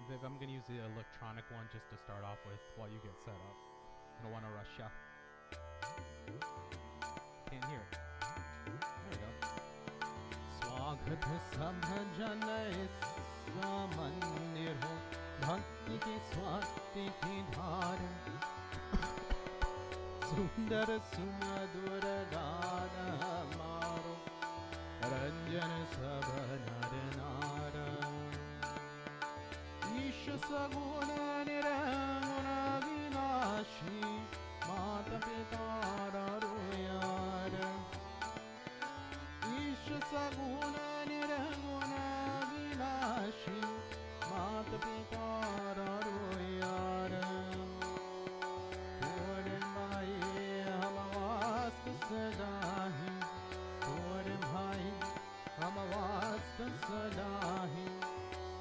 Viv, I'm gonna use the electronic one just to start off with while you get set up. I don't want to rush ya. Can't hear it. There we go. स्वागत सब जन मंदिर हो भक्ति की स्वाति की धार सुंदर सुमधुर गान हमारो रंजन सब नर नार ईश सगुण निरंगुण विनाशी माता पिता यार ईश सगुण निरंगुण विनाशी माता पिता यार तोरे माई हम वास्त सदाही तोरे भाई हम वास्त सदाही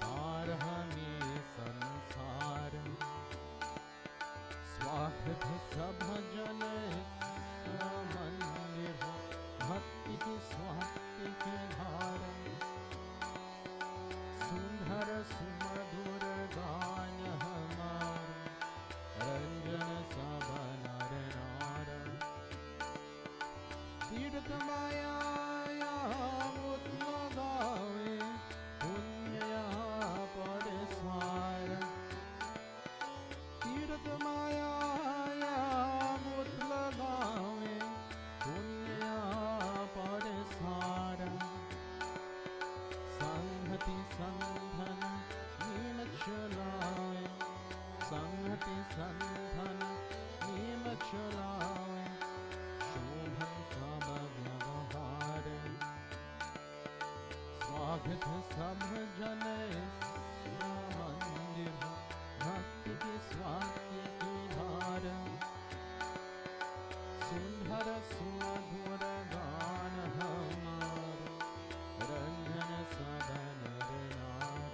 और हमें संसार स्वागत सब जन मंदिर भक्ति की स्वाति की धार सुंदर सुमधुर गान हमार रंजन सब नर नार तीर्थ माया मुत लगावे पुण्य यहाँ पर स्वार तीर्थ माया मुत लगावे पुण्य यहाँ पर स्वार संहति संधन नीम चलावे संहति संधन नीम चलावे शोभन सब व्यवहार स्वागत सब जन मंदिर भक्ति की स्वाति की धार सुंदर सुमधुर गान हमार रंजन सब नर नार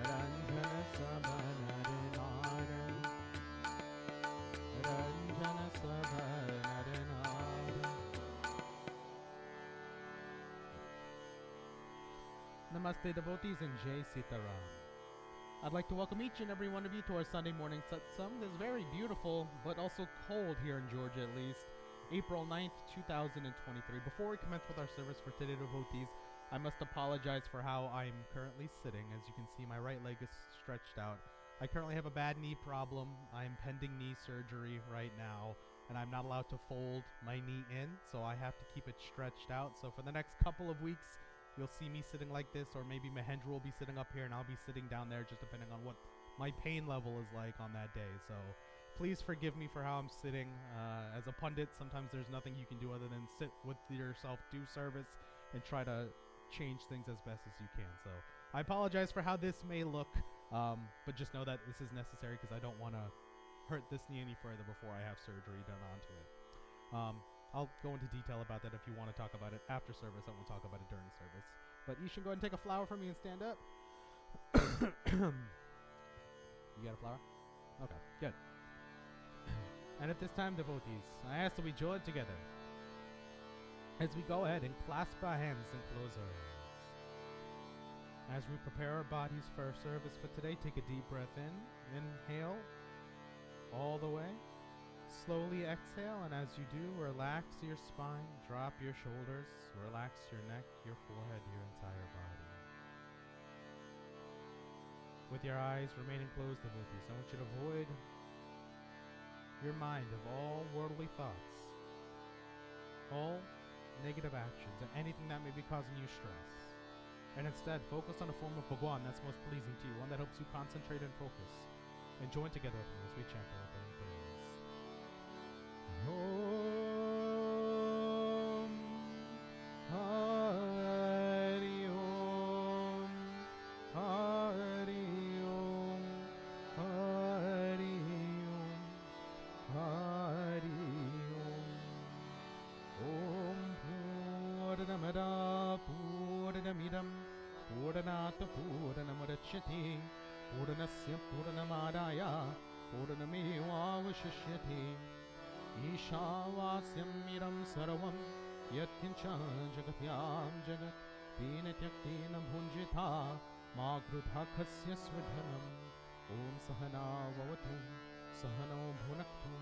रंजन सब नर नार रंजन सब नर नार. Namaste devotees and Jai Sita Ram. I'd like to welcome each and every one of you to our Sunday morning satsang. This very beautiful but also cold here in Georgia at least, April 9th, 2023. Before we commence with our service for today devotees, I must apologize for how I'm currently sitting. As you can see, my right leg is stretched out. I currently have a bad knee problem. I'm pending knee surgery right now, and I'm not allowed to fold my knee in, so I have to keep it stretched out. So for the next couple of weeks, you'll see me sitting like this, or maybe Mahendra will be sitting up here and I'll be sitting down there, just depending on what my pain level is like on that day. So please forgive me for how I'm sitting. As a pundit, sometimes there's nothing you can do other than sit with yourself, do service, and try to change things as best as you can. So I apologize for how this may look, but just know that this is necessary because I don't want to hurt this knee any further before I have surgery done onto it. I'll go into detail about that if you want to talk about it after service. I won't talk about it during service. But you should go ahead and take a flower from me and stand up. You got a flower? Okay, good. And at this time, devotees, I ask that we join together as we go ahead and clasp our hands and close our eyes. As we prepare our bodies for our service for today, take a deep breath in. Inhale all the way. Slowly exhale, and as you do, relax your spine, drop your shoulders, relax your neck, your forehead, your entire body. With your eyes remaining closed, devotees, I want you to avoid your mind of all worldly thoughts, all negative actions, and anything that may be causing you stress. And instead, focus on a form of Bhagwan that's most pleasing to you, one that helps you concentrate and focus. And join together with me as we chant our opening prayers. Om Hari Om Hari Om Hari Om Hari Om Om Purnamada Purnamidam Purnata Purnamudachyate Purnasya Purnamadaya Purnamevavashishyate Ishavasyam miram sarvam yatkincha jagatyam jagat tena tyaktena bhunjita Ma krudha khasya swidhanam. Om sahana vavatu. Sahano bhunaktu.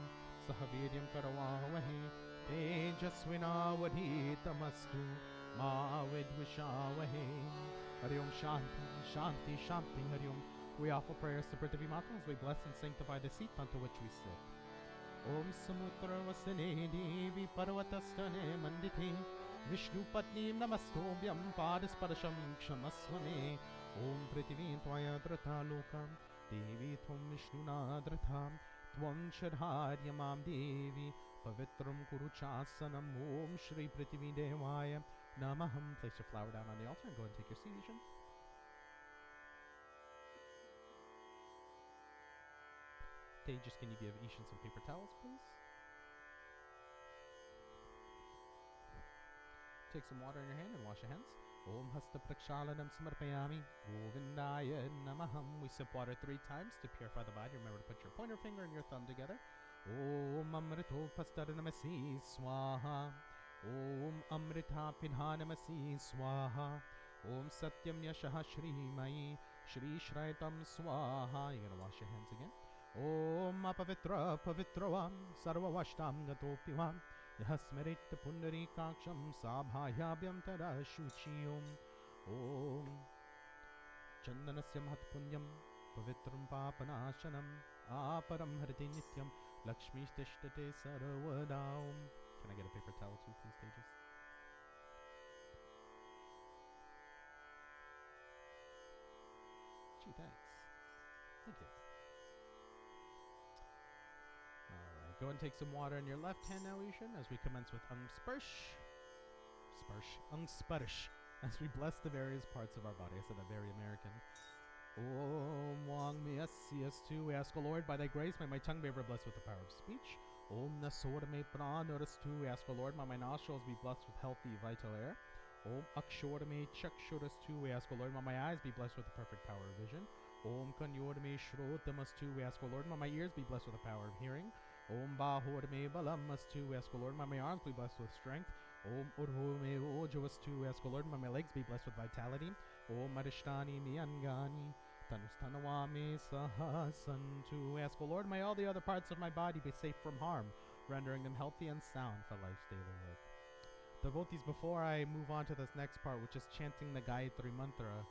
Sahaviryam karavavahe. Tejasvinavadhitamastu. Ma vidvishavahe. Hari Om Shanti, Shanti, Shanti, Hari Om. We offer prayers to Prithvi Mata as we bless and sanctify the seat unto which we sit. Om Samutra Vasane Devi Parvatastane Mandite Vishnu Patni Namastobhyam Padasparasham Kshamasvame Om Prithvi Tvaya Drata Lokam Devi Tvam Vishnuna Drata Tvam Shadharyamam Devi Pavitram Kuruchasanam Om Shri Prithvi Devaya Namaham. Place your flower down on the altar and go and take your seat, Ishan. Tejas, can you give Ishan some paper towels, please? Take some water in your hand and wash your hands. Om Hasta Prakshalanam Samarpayami Govindaya Namaham. We sip water 3 times to purify the body. Remember to put your pointer finger and your thumb together. Om Amrito Pastaranamasi Swaha. Om Amrita Pinhanamasi Swaha. Om Satyam Yashaha Shri Mai Shri Shraitam Swaha. You're gonna wash your hands again. Om Apavitra Pavitravam Sarvavashtam Gatopivam Yasmerit Pundari Kaksham Sabhayabhyam Tada Shuchiyom. Om Chandanasya Mahatpunyam Pavitram Papanashanam Aparam Hariti Nityam Lakshmi Tishtate Sarvadaum. Can I get a paper towel too, please, Tejas? Gee, thanks. Thank you. Alright, go and take some water in your left hand now, Ishan, as we commence with Ungsparish, as we bless the various parts of our body. I said that very American. Om Wang Miasyastu. We ask, O Lord, by thy grace, may my tongue be ever blessed with the power of speech. Om Nasorame Pranorastu. We ask, O Lord, may my nostrils be blessed with healthy, vital air. Om Akshorame Chakshurastu. We ask, O Lord, may my eyes be blessed with the perfect power of vision. Om Kanyorame Shrotamastu. We ask, O Lord, may my ears be blessed with the power of hearing. Om Bahorame Balamastu. We ask, O Lord, may my arms be blessed with strength. Om Urhome Ojavastu. We ask, O Lord, may my legs be blessed with vitality. Om Marishtani Miangani Tanustanawame Sahasantu. We ask, O Lord, may all the other parts of my body be safe from harm, rendering them healthy and sound for life's daily work. Devotees, before I move on to this next part, which is chanting the Gayatri Mantra,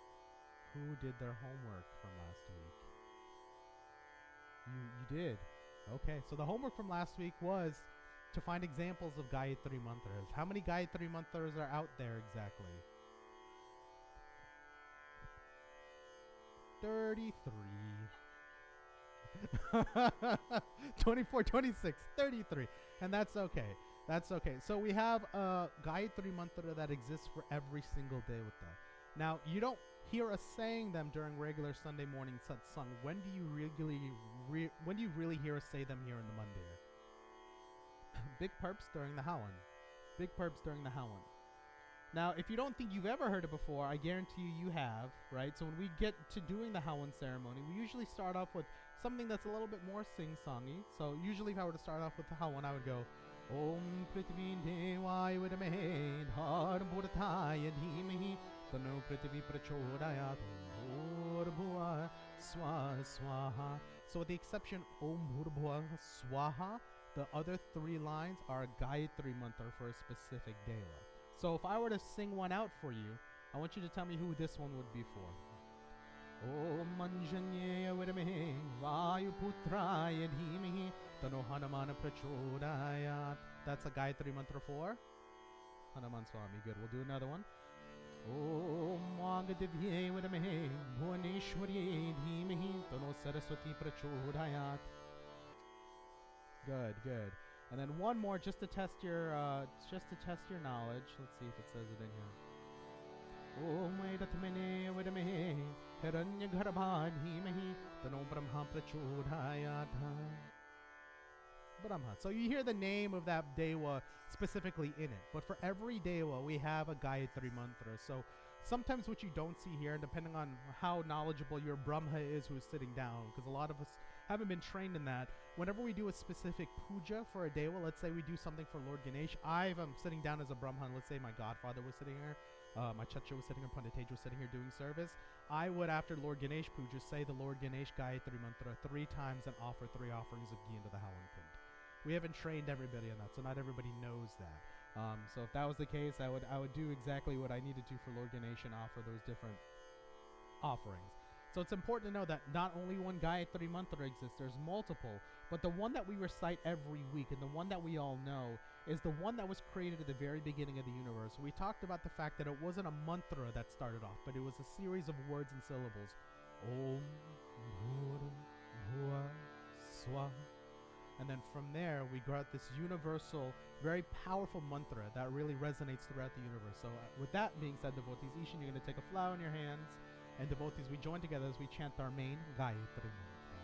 who did their homework from last week? You did. Okay, so the homework from last week was to find examples of Gayatri Mantras. How many Gayatri Mantras are out there exactly? 33. 24, 26, 33. And that's okay. That's okay. So we have a Gayatri Mantra that exists for every single day with that. Now, you don't hear us saying them during regular Sunday morning satsang. When do you really hear us say them here in the Mandir? Big perps during the Hawan. Big perps during the Hawan. Now, if you don't think you've ever heard it before, I guarantee you have, right? So when we get to doing the Hawan ceremony, we usually start off with something that's a little bit more sing-songy. So usually if I were to start off with the Hawan, I would go, Om Prithvi Devaya Vidamahe Dharma Dhimahi Tano Prithvi Prachodayat Bhurbhuva Swaha. So with the exception Om Bhurbhuva Swaha, the other 3 lines are a Gayatri Mantra for a specific Deva. So if I were to sing one out for you, I want you to tell me who this one would be for. Om Manjanyaya Vidamahe Vayuputraya Dhimahi Tano Hanumana Prachodayat. That's a Gayatri Mantra for Hanuman Swami. Good. We'll do another one. Om Magadivye Vidamahe Bhuvaneshwarye Dhimahi Tano Saraswati Prachodayat. Good, good. And then one more just to test your knowledge. Let's see if it says it in here. Om Vedatmane Vidamahe Hiranyagarbha Dhimahi Tano Brahma Prachodayat. Brahma. So you hear the name of that Dewa specifically in it. But for every Dewa, we have a Gayatri Mantra. So sometimes what you don't see here, depending on how knowledgeable your Brahma is who's sitting down, because a lot of us haven't been trained in that, whenever we do a specific puja for a Dewa, let's say we do something for Lord Ganesh, I'm sitting down as a Brahman, let's say my godfather was sitting here, My chacha was sitting here, Panditej was sitting here doing service. I would, after Lord Ganesh Puja, say the Lord Ganesh Gayatri Mantra 3 times and offer 3 offerings of ghee into the Hawan Kund. We haven't trained everybody on that, so not everybody knows that. So if that was the case, I would do exactly what I needed to for Lord Ganesh and offer those different offerings. So it's important to know that not only one Gayatri Mantra exists, there's multiple, but the one that we recite every week and the one that we all know is the one that was created at the very beginning of the universe. We talked about the fact that it wasn't a mantra that started off, but it was a series of words and syllables. Om Bhur Bhuva Swa. And then from there, we got this universal, very powerful mantra that really resonates throughout the universe. So with that being said, devotees, Ishan, you're going to take a flower in your hands. And devotees, we join together as we chant our main Gayatri Mantra.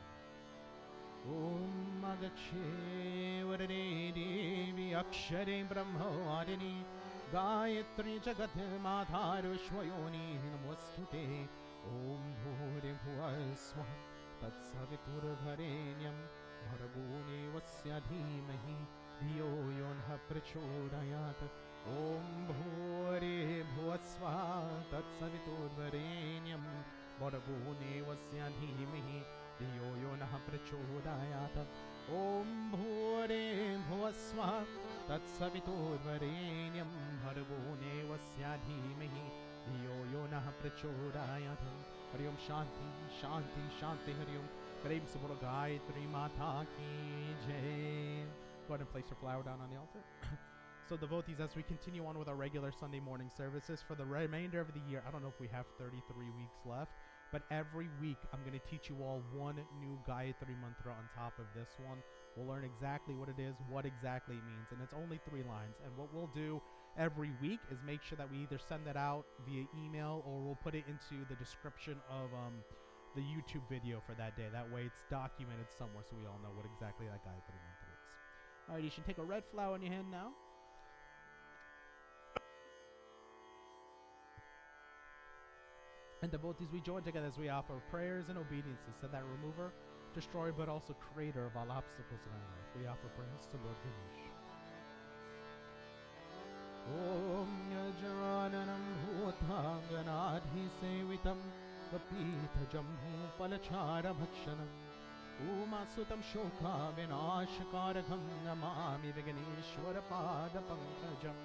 Om Agache Varane Devi Akshare Brahmawadini Gayatri Jagat Madharu Shvayoni Namostute Om Bhore Bhuva Swaha Tat Savitur Bharenyam Bharaguni Vasya Dhimahi Dhiyo Yonha Prachodayat Om Bhore Bhuva Swaha Tat Savitur Bharenyam Bharaguni Vasya Dhimahi Dhiyo Yonha Prachodayat Om Bhore Bhuva Swaha Tat Savitur Bharenyam Bharaguni Vasya Dhimahi Dhiyo Yonha Prachodayat. Hari Om Shanti Shanti Shanti Hari Om. Prem Subhara Gayatri Mata Ki Jai. Go ahead and place your flower down on the altar. So devotees, as we continue on with our regular Sunday morning services for the remainder of the year, I don't know if we have 33 weeks left, but every week I'm going to teach you all one new Gayatri Mantra on top of this one. We'll learn exactly what it is, what exactly it means, and it's only 3 lines. And what we'll do every week is make sure that we either send it out via email or we'll put it into the description of the YouTube video for that day. That way it's documented somewhere so we all know what exactly that Gayatri Mantra is. Alright, you should take a red flower in your hand now. And devotees, we join together as we offer prayers and obediences to that remover, destroyer, but also creator of all obstacles in our life. We offer prayers to Lord Ganesh. Om Yajrananam Bhutanganadhi Sevitam Vapita Jambu Palachara Bhakshanam Umasutam Shoka Vinashakarakam Namami Viganeshwara Pada Pankajam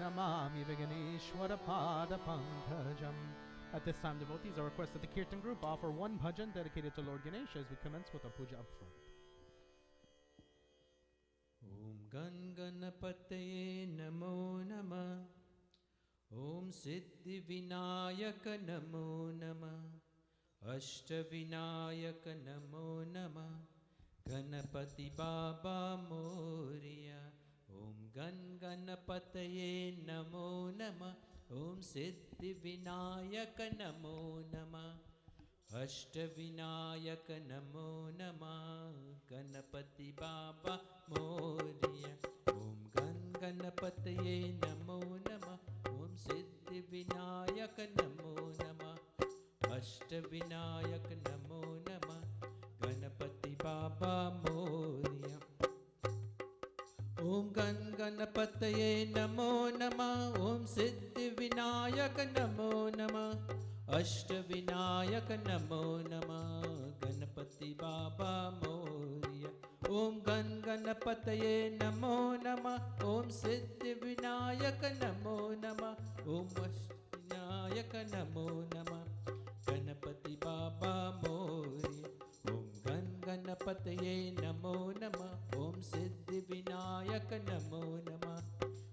Namami Viganeshwara Pada Pankajam. At this time, devotees, I request that the Kirtan group offer one bhajan dedicated to Lord Ganesh as we commence with our puja up front. Om Gan Ganapataye Namo Nama Om Siddhi Vinayaka Namo Nama Ashta Vinayaka Namo Nama Ganapati Baba Moria Om Gan Ganapataye Namo Nama Om Siddhi Vinayaka Namo Nama Ashta Vinayaka Namo Nama Ganapati Baba Moria Om Gan Ganapataye Namo Nama Om Siddhi Vinayaka Namo Nama Ashta Vinayaka Namo Nama Ganapati Baba Moria Om Gan Ganapataye Namo Nama Om Siddhi Vinayaka Namo Nama Ashta Vinayaka Namo Nama Ganapati Baba Moria Om Gan Ganapataye Namo Nama Om Siddhi Vinayaka Namo Nama Om Ashta Vinayaka Namo Nama Ganapati Baba Moria Om Gan Ganapataye Namo Nama Om Siddhi Vinayaka Namo Nama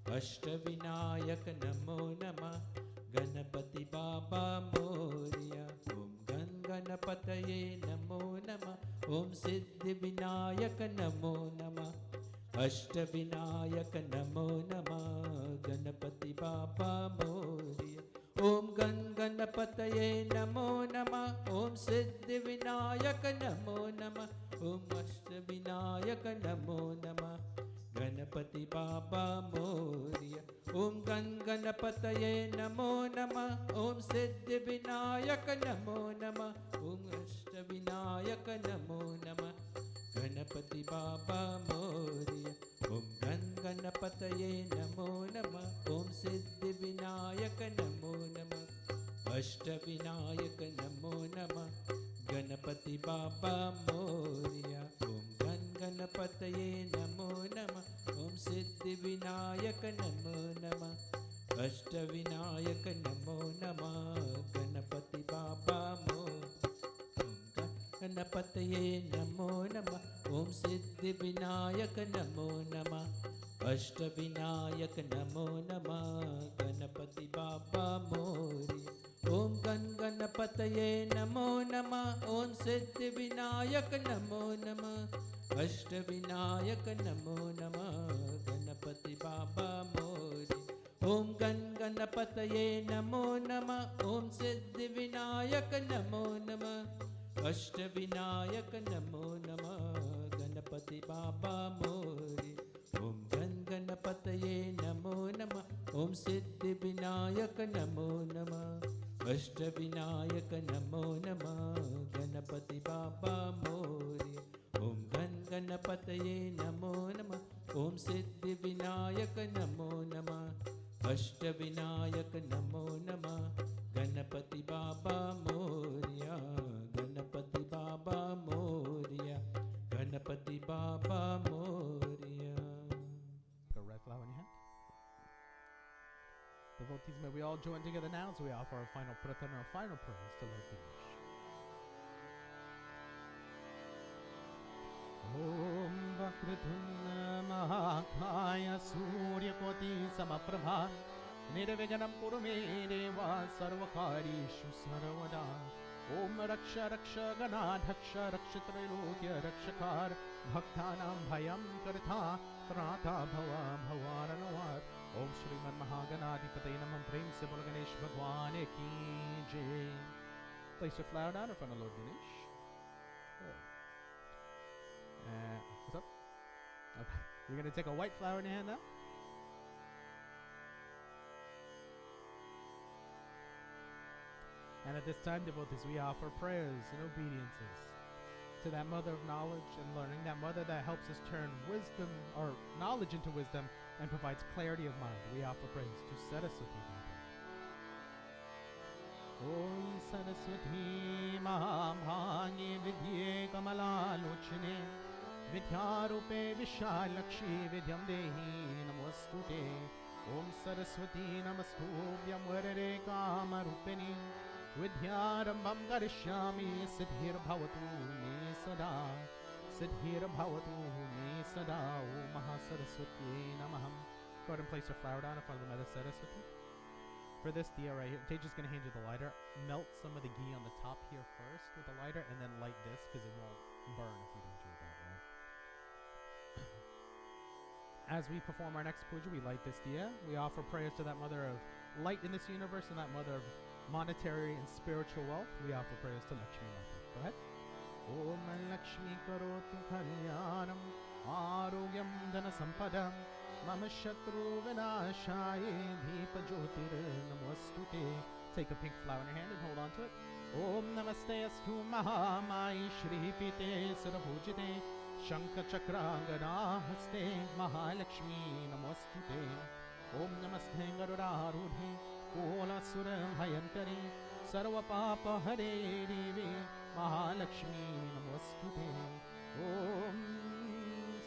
Ashta Vinayaka Namo Nama Ganapati Baba Moria Om Gan Ganapataye Namo Nama Om Siddhi Vinayaka Namo Nama Ashta Vinayaka Namo Nama Ganapati Baba Moria Om Gan Ganapataye Namo Nama Om Siddhi Vinayaka Namo Nama Om Ashta Vinayaka Namo Nama Ganapati Baba Moria Om Gan Ganapataye Namo Nama Om Siddhi Vinayaka Namo Nama Om Ashta Vinayaka Namo Nama Ganapati Baba Moria Om Gan Ganapataye Namo Nama Om Siddhi Vinayaka Siddhivinayak नमो नमः अष्टविनायक नमो नमः गणपति बाबा मोरया ओम गण गणपतये नमो नमः ओम सिद्धिविनायक नमो नमः अष्टविनायक नमो नमः गणपति बाबा मोरया गणपतये नमो नमः ओम सिद्धिविनायक नमो नमः अष्टविनायक नमो नमः गणपति बाबा मोरया ओम गण गणपतये नमो नमः ओम सिद्धिविनायक नमो नमः अष्टविनायक नमो नमः गणपति बाबा मोरया ओम गण गणपतये नमो नमः ओम सिद्धिविनायक नमो नमः अष्टविनायक नमो नमः गणपति बाबा मोरया ओम गण गणपतये नमो नमः ओम सिद्धिविनायक नमो नमः अष्टविनायक नमो नमः गणपति बाबा मोरया ओम गण गणपतये नमो नमः ओम सिद्धिविनायक नमो नमः अष्टविनायक नमो नमः गणपति बाबा मोरया गणपति बाबा मोरया गणपति बाबा Morya. Got a red flower in your hand. Devotees, may we all join together now as we offer our final pratana, our final prayers to Lord Ganesh. Om Vakritunna Mahakaya Suryakoti Samaprabha Nirviganam Kurume Deva Sarvakarishu Sarvada Om Raksha Raksha Ganadhaksha Rakshatrailokya Rakshakar Bhaktanam Bhayam Kartha Trata Bhava Bhavaranavar Om Shriman Mahaganadipate Namam Prem Se Bolo Ganesh Bhagwan Ki Jai. Place your flower down in front of Lord Ganesh. Good. What's up? Okay. You're going to take a white flower in your hand now? And at this time, devotees, we offer prayers and obediences to that mother of knowledge and learning, that mother that helps us turn wisdom or knowledge into wisdom and provides clarity of mind. We offer praise to Saraswati Mata. Om Saraswati Mahabhagi Vidye Kamalalochane Vidyarupe Vishalakshi Vidyam Dehi Namostute Om Saraswati Namastubhyam Varare Kamarupini Vidyarambam Garishyami Siddhir Bhavatu Me Sada Siddhir Bhavatu Me Sada Om Mahasaraswati Namaham. Go ahead and place your flower down in front of the Mother Saraswati. For this diya right here, Teja's going to hand you the lighter. Melt some of the ghee on the top here first with the lighter and then light this because it won't burn if you don't do it that way. As we perform our next puja, we light this diya. We offer prayers to that mother of light in this universe and that mother of monetary and spiritual wealth. We offer prayers to Lakshmi Mata. Go ahead. Om Lakshmi Karotu Kalyanam Arogyam Dana Sampadam Mama Shatru Vinashaye Deepa Jyotir Namostute. Take a pink flower in your hand and hold on to it. Om Namaste Astu Mahamai Shri Pite Sarabhujite Shankha Chakra Gada Haste Mahalakshmi Namostute. Om Namaste Garuda Rudhe Kola Sura Bhayankari Sarva Papa Hare Devi Mahalakshmi Namostute. Om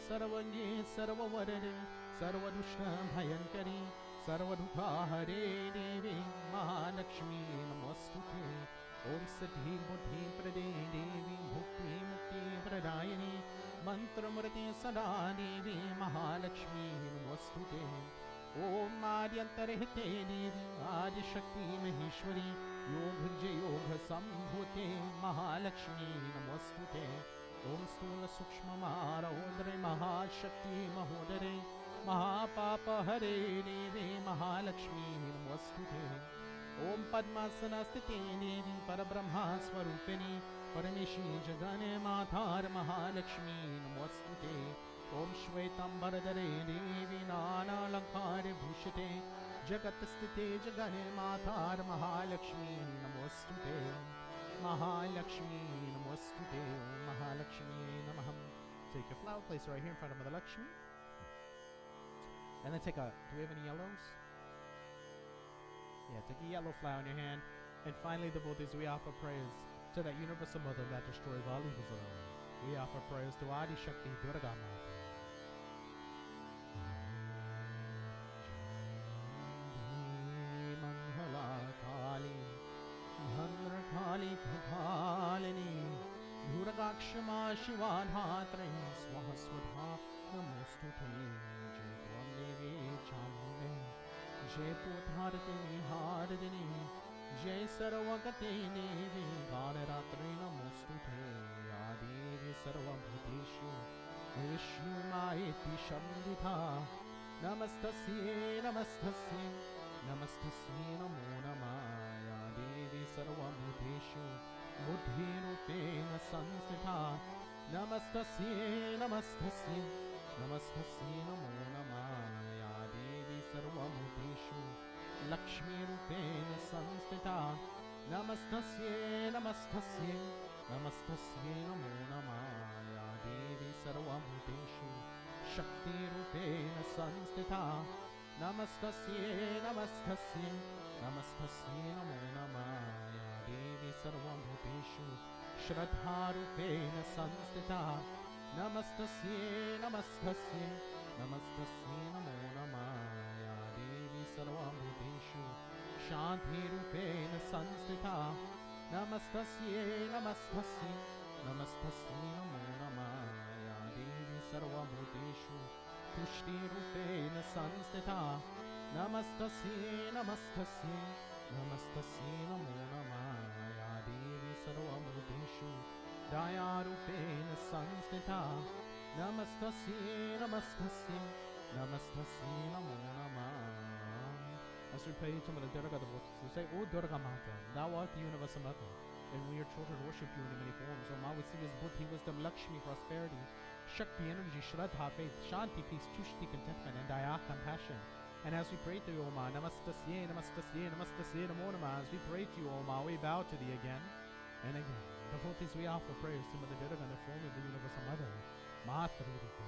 Sarvangi Sarvavarade Sarvadushna Bhayankari Sarvadukha Hare Devi Mahalakshmi Namostute. Om Siddhi Buddhi Prade Devi Bhukti Mukti Pradayani Mantra Murti Sada Devi Mahalakshmi Namostute. Om Adyantarehte Devi Adi Shakti Maheshwari Yoga Yoga Sambhute Mahalakshmi Namostute. Om Stula Sukshma Maharodre Mahashakti Mahodare Mahapapa Hare Devi Mahalakshmi Namostute. Om Padmasana Sthite Devi Parabrahma Swarupini Parameshi Jagane Mathar Mahalakshmi Namostute. Om Shvetambardare Devi Nana Lankare Bhushite Jagatastite Jagane Mathar Mahalakshmi Namostute. Mahalakshmi Namostute. Mahalakshmi Namaham. Take a flower, place it right here in front of Mother Lakshmi. And then take a, do we have any yellows? Yeah, take a yellow flower in your hand. And finally, devotees, we offer prayers to that universal mother that destroys all evils around. We offer prayers to Adi Shakti Durga Mata. Mangala Kali, Dhandra Kali Kapalini, Durga Kshama Shiva Dhatre, Swaha Swudha, Namostute, Jai Tvam Devi Chamunde, Jai Putharatini Hardini, Jai Sarvagate Devi, Ganaratri Namostute, Adevi Sarvabhuteshu, Vishnu Maiti Shandita, Namastasye, Namastasye, Namastasye Namo Namaya, Devi Sarvabhuteshu, Buddhi Rupena Sanstita, Namastasye, Namastasye, Namastasye Namo Namaya, Devi Sarvabhuteshu, Lakshmi Rupena Sanstita, Namastasye, Namastasye, Namastasye Namo Namaya, Devi Sarvabhuteshu, Shakti Rupena Sanstita, Namastasye, Namastasye, Namastasye Namo Namaya, Devi Sarvabhuteshu, Shraddha Rupena Sanstita, Namastasye, Namastasye, Namastasye Namo Namaya, Devi Sarvabhuteshu, Shanti Rupena Sanstita, Namastasye, Namastasye, Namastasye Namo Namaya, Devi Sarvabhuteshu, Pushti Rupena Sanstita, Namastasye, Namastasye, Namastasye Namo Namaya, Devi Sarvabhuteshu, Daya Rupena Sanstita, Namastasye, Namastasye, Namastasye Namo Namah. As we pray each of the Durga devotees, we say, O Durga Mata, thou art the universal mother, and we your children worship you in many forms. O Ma, we see as Buddhi, wisdom, Lakshmi, prosperity, Shakti, energy, Shraddha, faith, Shanti, peace, Tushti, contentment, and Daya, compassion. And as we pray to you, O Ma, Namastasye, Namastasye, Namastasye, Namo Namah, as we pray to you, O Ma, we bow to thee again and again. Devotees, we offer prayers to Mother Durga in the form of the universal mother, Matri Rupa,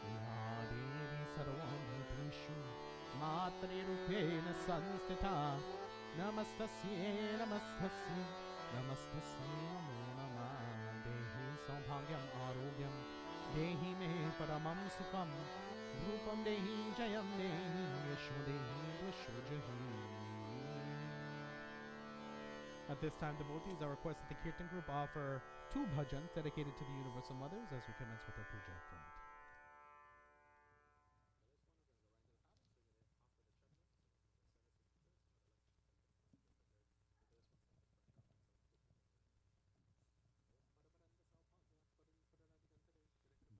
Ya Devi Sarvabhuteshu, Matri Rupena Sanstita, Namastasye, Namastasye, Namastasye Namo Namah, Dehi Saubhagyam Arogyam, Dehi Me Paramam Sukham, Rupam Dehi Jayam Dehi, Yasho Dehi Dvasho Jahi. At this time, devotees, I request that the Kirtan group offer 2 bhajans dedicated to the Universal Mothers as we commence with our puja up front.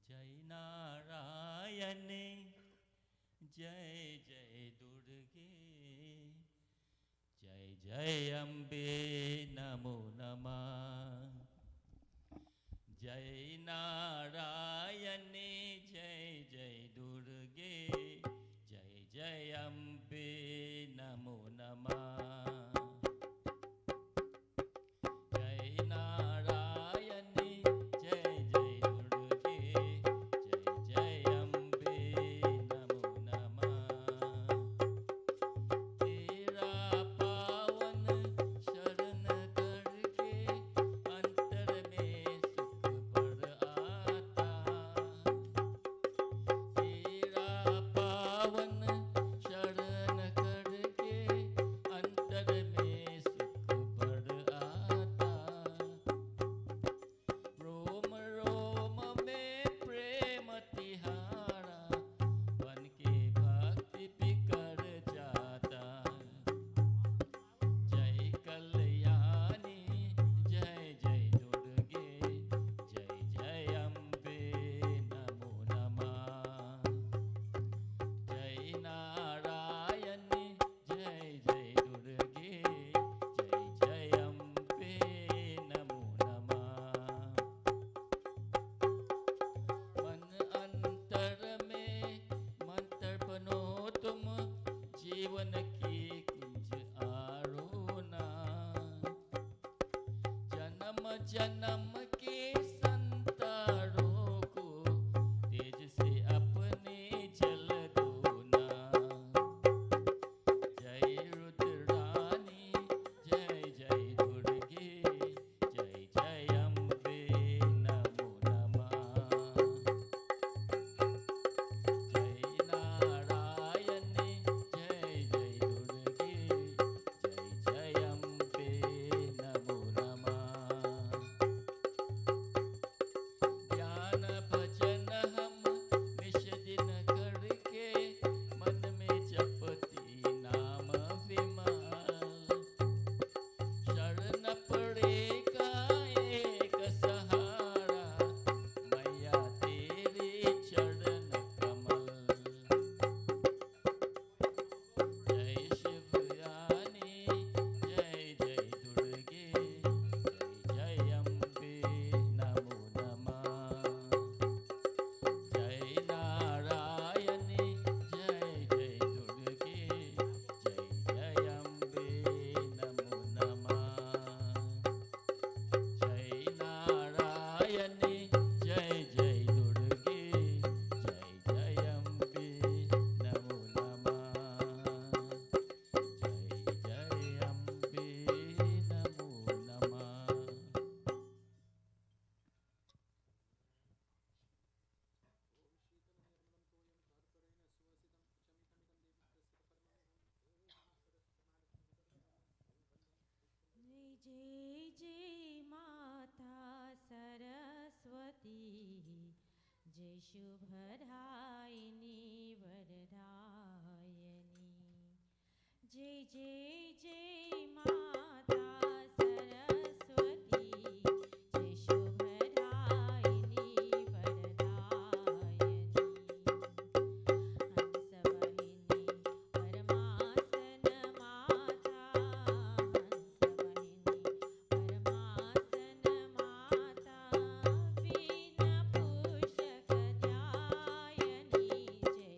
Jai Narayane, Jai Jai Durge, Jai Jai Ambe Namo Namah. Jai Narayane, Jai Jai Durge, Jai Jai Ambe Namo Namah. Jai Narayane, Jai Jai Durge, Jai Jai Ambe Namo Namah. Tera pavan sharan karke antar mein sukh bad aata. Tera pavan sharan karke antar mein sukh bad aata. रोम रोम में प्रेम तिहारा बन के भक्ति beaker जाता. जय कल्याणी, जय जय दुर्गे, जय जय अम्बे नमो नमः. जय नारायणी, जय जय दुर्गे, जय जय अम्बे नमो नमः. मन अंतर में मंत्र बनो तुम, जीवन की कुंज आरोना. जन्म जन्म के संतारों को तेज से अपने जल दो ना. जय रुद्रा जय शुभदायिनी वरदायिनी जय जय जय माता सरस्वती जय शुभदायिनी वरदायिनी हंसवाहिनी परमासन माता हंसवाहिनी परमासन माता वीण पुष्क ध्यायिनी जय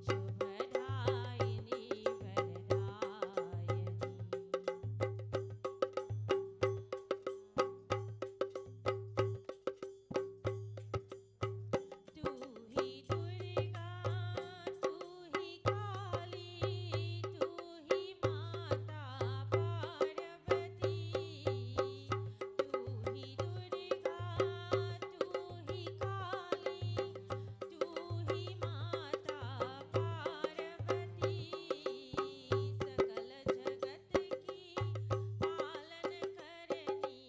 शुभदायिनी वरदायिनी तू ही दुर्गा तू ही काली तू ही माता पार्वती तू ही दुर्गा तू ही काली तू ही माता पार्वती सकल जगत की पालन करनी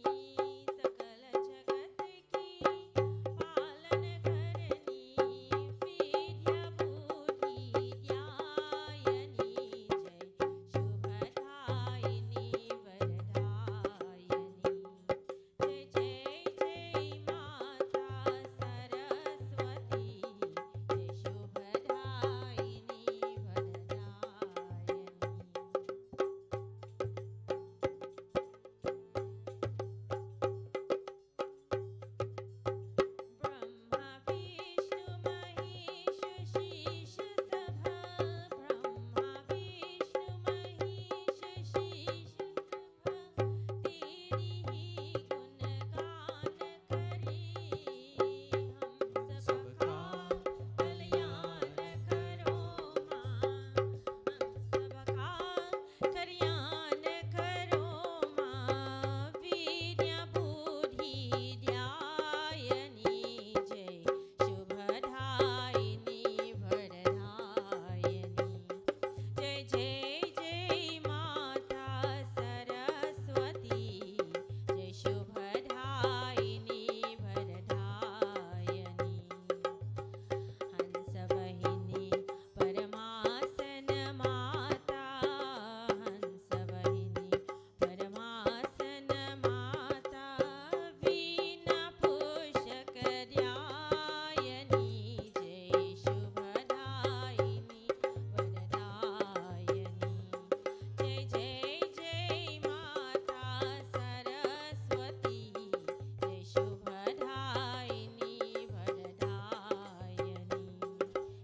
सकल जगत की पालन करनी विद्या बुद्धि ज्ञायनी जय शुभदायिनी वरदायिनी जय जय जय माता सरस्वती जय शुभदायिनी ब्रह्मा विष्णु महेश शीश सभा ब्रह्मा विष्णु महेश शीश सभा तेरी ही गुणगान करी हम सबका कल्याण करो माँ हम सबका कल्याण करो माँ वीर्य बुद्धि ध्यायिनी जय शुभदायिनी वरदायिनी जय जय जय माता सरस्वती जय शुभदायिनी वरदायिनी हंसवाहिनी परमासन माता हंसवाहिनी परमासन माता वीण पुष्क ध्यायिनी जय शुभदायिनी वरदायिनी जय जय जय माता सरस्वती जय शुभदायिनी वरदायिनी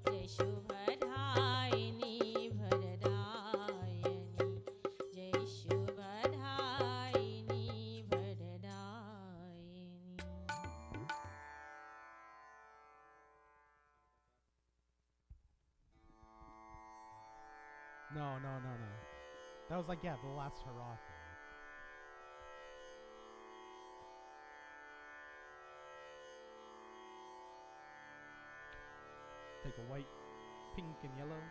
जय शुभदायिनी वरदायिनी जय शुभदायिनी वरदायिनी No, no, no, no. That was like, yeah, the last hurrah thing. Take a white, pink, and yellow.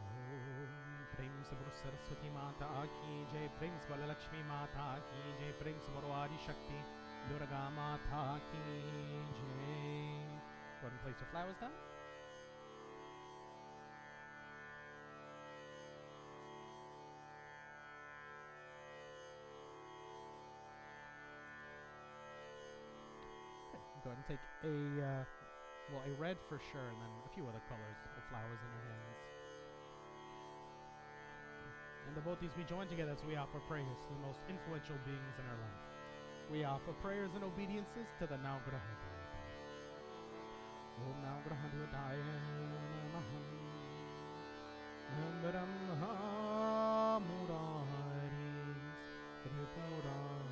Om Prem Sabro Saraswati Mata ki jai, Prem Sabro Lakshmi Mata ki jai, Prem Sabro Adi Shakti Durga Mata ki jai. Go ahead and place your flowers down. Go ahead and take a red for sure, and then a few other colors of flowers in your hands. And devotees, we join together as we offer prayers to the most influential beings in our life. We offer prayers and obediences to the Navgraha Om Navgraha Devaya Namaha Brahma Muraris Tripurantari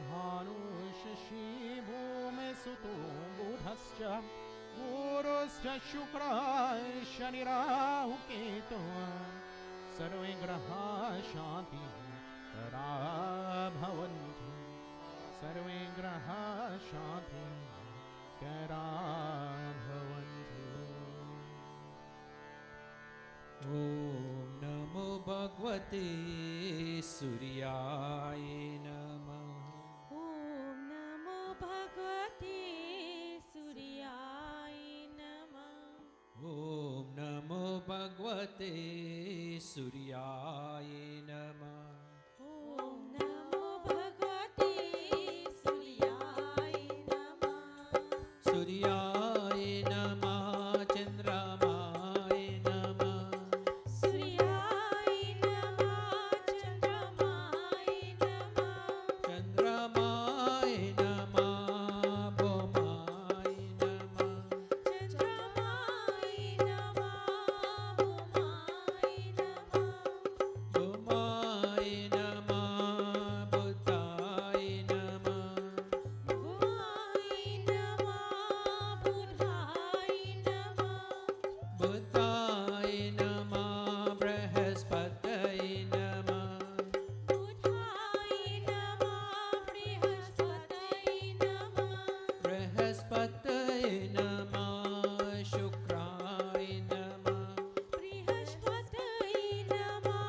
Bhanushi Bhume Suto Buddhascha Guruscha Shukra Shanirahu Ketu Sarve Graha Shanti Tara Bhavantu Sarve Graha Shanti Tara Bhavantu. Om Namo Bhagavate Suryaya Namah. Om भगवते सूर्याय नमः। ॐ नमो भगवते सूर्याय नमः। सूर्याय नमः चन्द्रमाय नमः। सूर्याय नमः चन्द्रमाय नमः। चन्द्रमाय नमः भौमाय नमः। चन्द्रमाय नमः भौमाय नमः। भौमाय नमः बुधाय नमः। भौमाय नमः बुधाय नमः। बुधाय नमः बृहस्पतये नमः। बुधाय नमः बृहस्पतये नमः। बृहस्पतये नमः शुक्राय नमः। बृहस्पतये नमः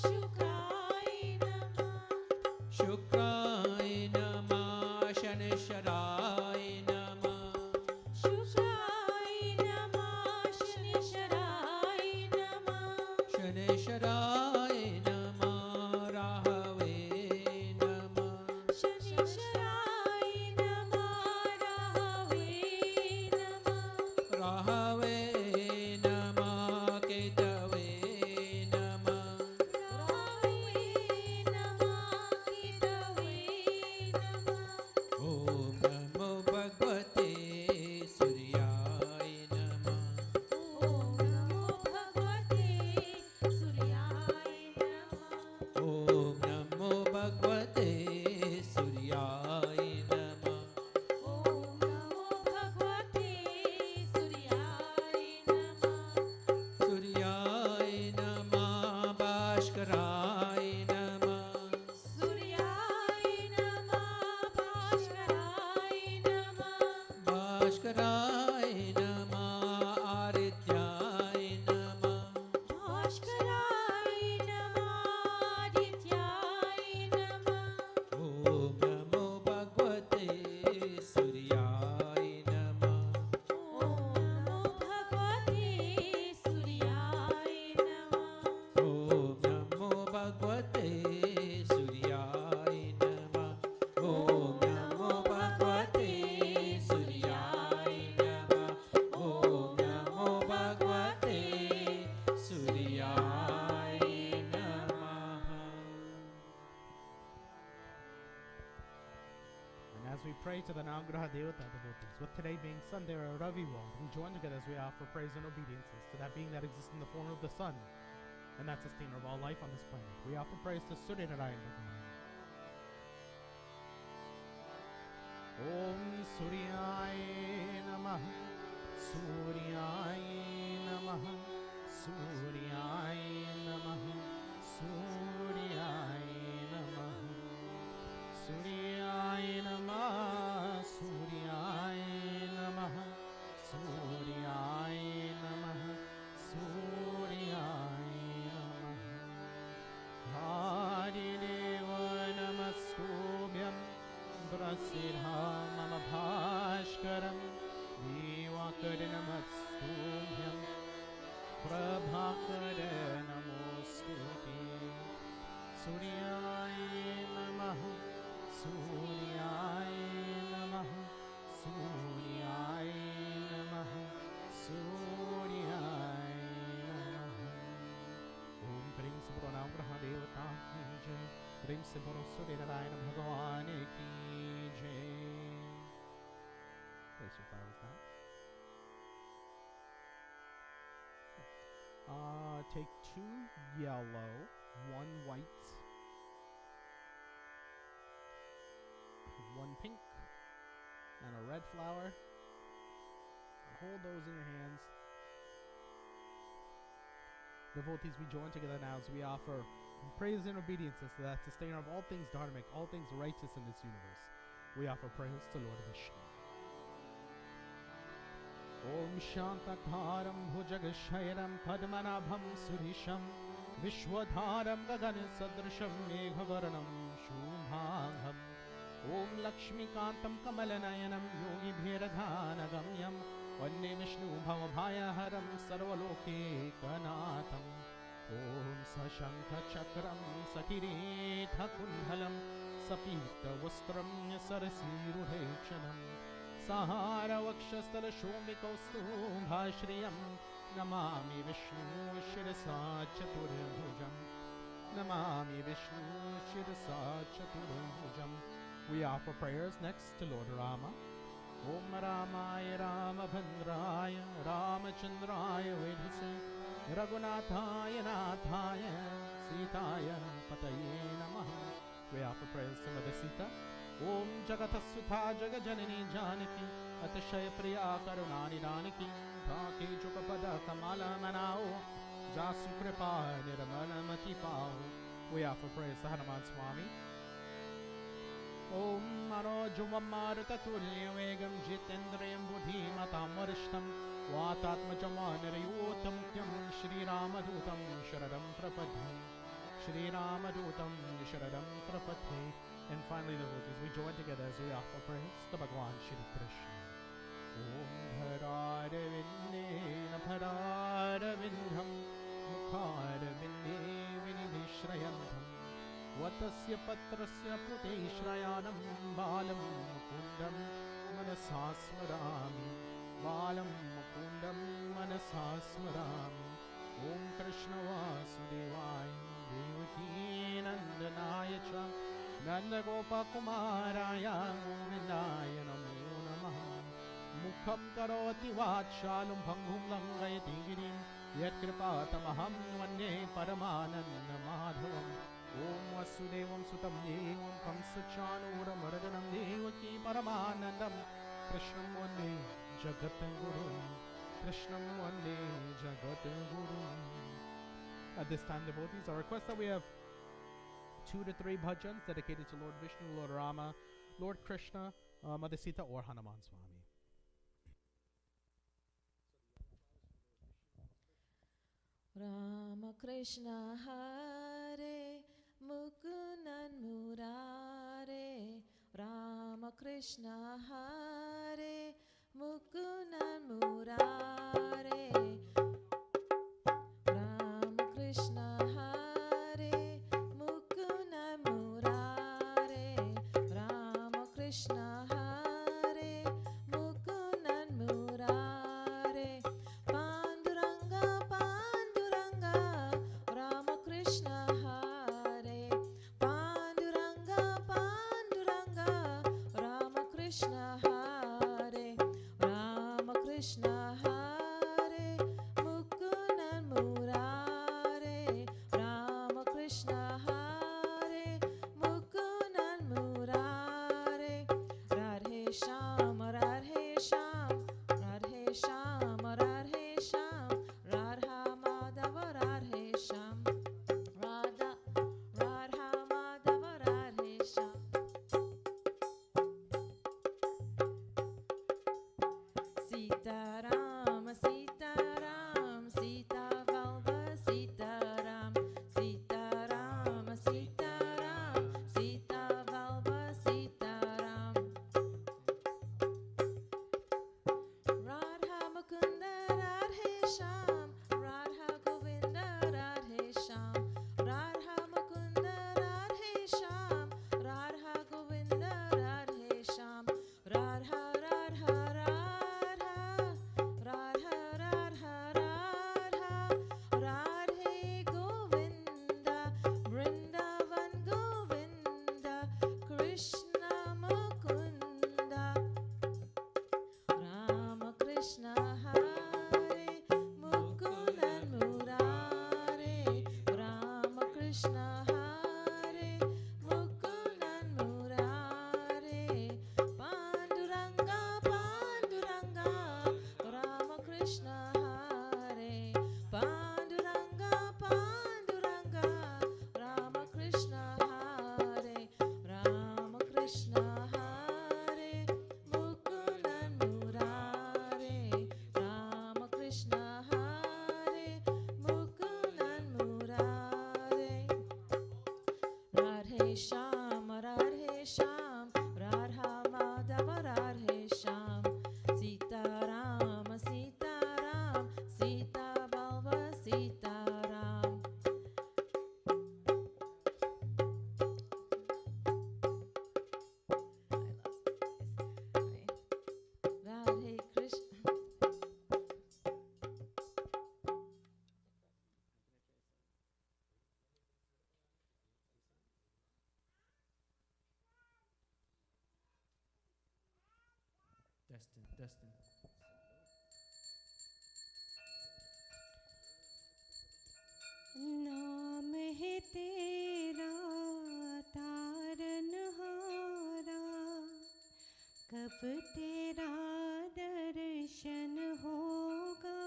शुक्राय नमः। शुक्राय नमः शनिश्चराय नमः। शुक्राय नमः शनिश्चराय नमः। शनिश्चराय नमः राहवे नमः। शनिश्चराय नमः राहवे नमः। राहवे नमः केतवे नमः। राहवे नमः केतवे नमः। ॐ नमो भगवते सूर्याय नमः। ॐ नमो भगवते सूर्याय नमः। ॐ नमो भगवते सूर्याय नमः। ॐ नमो भगवते सूर्याय नमः। सूर्याय नमः भास्कराय नमः। सूर्याय नमः भास्कराय नमः। भास्कराय नमः आदित्याय नमः। भास्कराय नमः आदित्याय नमः। ॐ नमो भगवते सूर्याय नमः। ॐ नमो भगवते सूर्याय नमः। ॐ नमो भगवते सूर्याय नमः। ॐ नमो भगवते सूर्याय नमः। ॐ नमो भगवते सूर्याय नमः। And as we pray to the Navgraha Devata devotees, with today being Sunday or Ravivar, we join together as we offer praise and obediences to that being that exists in the form of the sun, and that sustainer of all life on this planet. We offer praise to Surya Narayan Bhagavan. Om Suryaya Namah. Suryaya Namah. Suryaya Namah. Suryaya Namah. Suryaya Namah. Suryaya Namah. Suryaya Namah. Suryaya Namah. Harideva Namastubhyam Prasiddha Mama Bhaskaram Divakara Namastubhyam Prabhakara Namostuti Suryaya Namah. Suryaya Namah. Suryaya Namah. Suryaya Namah. Om Prem se Bolo Navgraha Devata ki jai. Prem se Bolo Surya Narayana Bhagavan ki jai. Place your flowers down. Take 2 yellow, 1 white, 1 pink, and a red flower. Hold those in your hands. Devotees, we join together now as we offer praise and obediences to that sustainer of all things dharmic, all things righteous in this universe. We offer praise to Lord Vishnu. Om Shantakaram Bhujagashairam Padmanabham Surisham Vishwadharam Gagan Sadrasham Meghavarnam Shubhangham Om Lakshmikantam Kamalanayanam Yogi Bhiradhanagamyam वन्दे विष्णु भवभयहरं सर्वलोकैकनाथम् ॐ सशङ्खचक्रं सकिरीटकुण्डलं सपीतवस्त्रं सरसीरुहेक्षणं सहारवक्षस्थलशोभिकौस्तुभाश्रियं नमामि विष्णु शिरसा चतुर्भुजम् नमामि विष्णु शिरसा चतुर्भुजम्. We offer prayers next to Lord Rama. Om Ramaya Ramabhandraya Ramachandraya Vedhise Raghunathaya Nathaya Sitaya Pataye Namaha. We offer prayers to Mother Sita. Om Jagatasutha Jagajanani Janaki Atashaya Priya Karunani Danaki Dhaki Chukapada Kamala Manao Jasu Kripa Niramana Mati Pao. We offer prayers to Hanuman Swami. Om Manojumam Martatulya Jitendriyam Buddhimatam Varishtam Vatatmajamanirayotamukyam Shri Ramadutam Sharadam Prapadhe Shri Ramadutam Sharadam Prapadhe. And finally, devotees, we join together as we offer praise to Bhagwan Shri Krishna. Om Dharadavindena Bharadavindham Mukharavinde Vinidishrayantam Vatasya Patrasya Prateshrayanam Balam Mukundam Manasa Smarami Balam Mukundam Manasa Smarami. Om Krishna Vasudevaya Devaki Nandanaya Cha Nanda Gopa Kumaraya Govindaya Namo Namaha. Mukham Karoti Vachalum Bhangum Langayati Girim Yat Kripatamaham Vande Paramananda Madhavam. Om Vasudevam Sutam Devam Kamsachanura Maradanam Devaki Paramanandam Krishnam Vande Jagat Guru Krishnam Vande Jagat Guru. At this time, devotees, I request that we have 2 to 3 bhajans dedicated to Lord Vishnu, Lord Rama, Lord Krishna, Mother Sita, or Hanuman Swami. Rama Krishna Hare Mukundan Murare Rama Krishna Hare Mukundan Murare Rama Krishna Hare Mukundan Murare Rama Krishna Hare Mukundan Murare Panduranga Panduranga Rama Krishna Hare Panduranga Panduranga Rama Krishna Hare Rama Krishna Hare Mukundan Murare Rama Krishna Hare Mukundan Murare Radhe Sham Radhe Sham Radhe Sham Radhe Sham Radha Madhava Radhe Sham Radha Radha Madhava Radhe Sham Sita Ram Sita Ram Sita Valva Sita Ram Sita Ram Sita Ram Sita Valva Sita Ram Radha Mukunda Radhe Sham Radha Govinda Radhe Sham Radha Mukunda Radhe Sham Radha Govinda Radhe Sham Radha Radha Radha Radha Radha Radha Radhe Govinda Vrindavan Govinda Krishna Mukunda Rama Krishna Hare Mukundan Murare Rama Krishna Hare Mukundan Murare Panduranga Panduranga Rama Krishna Hare Panduranga Panduranga Rama Krishna Hare Rama Krishna Hare Mukundan Murare Rama Krishna Hare Mukundan Murare Radhe Sham Radhe Sham Radha Madhava Radhe Sham Sita Ram Dustin, Dustin. नाम है तेरा तारनहारा, कब तेरा दर्शन होगा।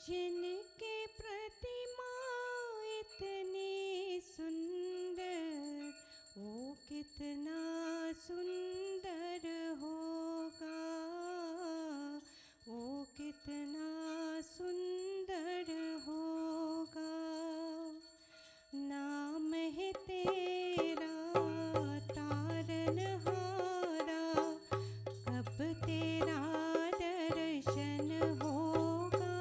जिनके प्रतिमा इतनी सुंदर, वो कितना सुंदर होगा, वो कितना सुंदर होगा। नाम है तेरा तारनहारा, कब तेरा दर्शन होगा।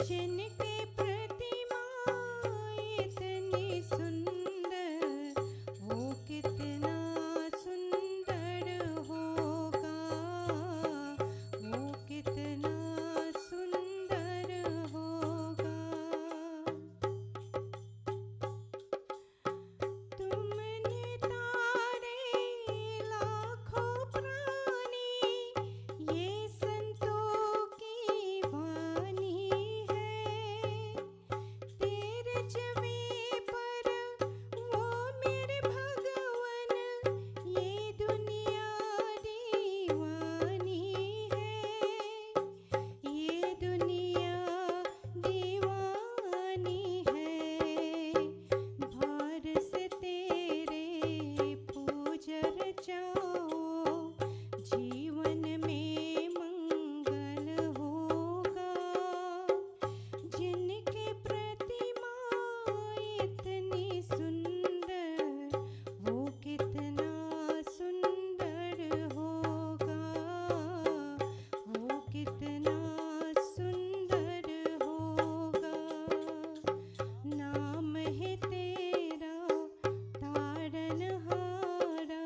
जिनके प्रतिमा इतनी सुंदर, वो कितना सुंदर होगा, वो कितना सुंदर होगा। तुमने तारे लाखों प्राणी, ये संतों की वाणी है। तेरे जवे पर वो मेरे भगवन, ये दुनिया दीवानी है, ये दुनिया दीवानी है। भार से तेरे पूजर जाओ, जीवन में मंगल होगा। जिनके प्रतिमा इतनी सुंदर, वो कितना सुंदर होगा, वो कितना सुंदर होगा। नाम है तेरा तारनहारा।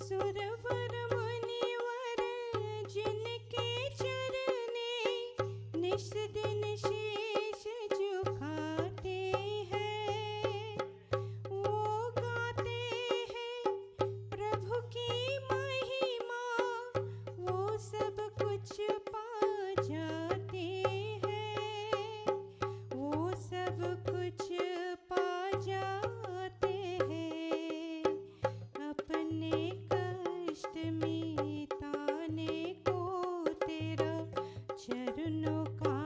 सुरवर मुनिवर जिनके चरने, निश दिन शीश झुकाते हैं। वो गाते हैं प्रभु की महिमा, वो सब कुछ पा जाते हैं, वो सब कुछ पा जाते हैं। अपने कष्ट मिटाने को तेरा चरणों का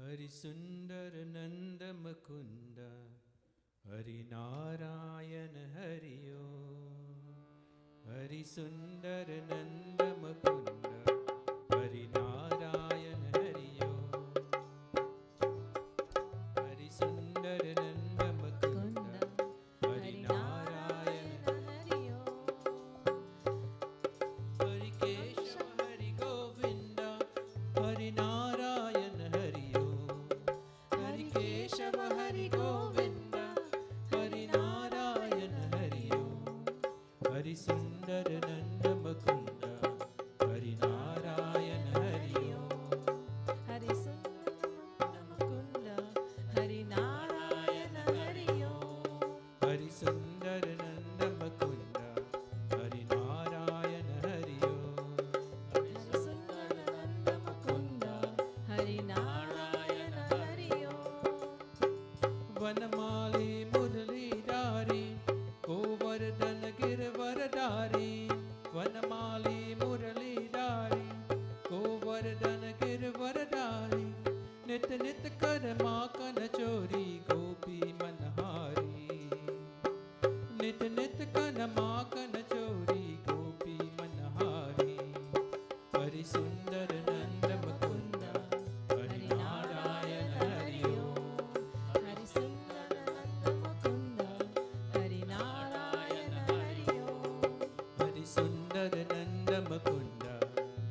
हरि सुंदर नंद मुकुंद हरि नारायण हरि ओम। हरि सुंदर नंद मुकुंद हरि नारायण हरि ओम। हरि सुंदर नंद मुकुंद हरि नारायण हरि ओम। हरि केशव हरि गोविंद हरि नारायण हरि ओम। हरि केशव हरि गोविंद हरि नारायण हरि ओम। हरि सुंदर नंद मुकुंद हरि नारायण हरि ओम। हरि सुंदर मुकुंद हरि नारायण हरि ओम। हरि सुंदर नंद मुकुंद हरि नारायण हरि ओम। हरि सुंदर नंद मुकुंद हरि नारायण हरि ओम। वनमाली मुरलीधारी गोवर्धन गिरवरधारी। वनमाली मुरलीधारी गोवर्धन गिरवरधारी। नित नित कर माखन चोरी गोपी मनहारी। नित नित कर माखन चोरी गोपी मनहारी। हरि सुंदर नंद मुकुंद हरि नारायण हरि ओम। हरि सुंदर नंद मुकुंद हरि नारायण हरि ओम। हरि सुंदर नंद मुकुंद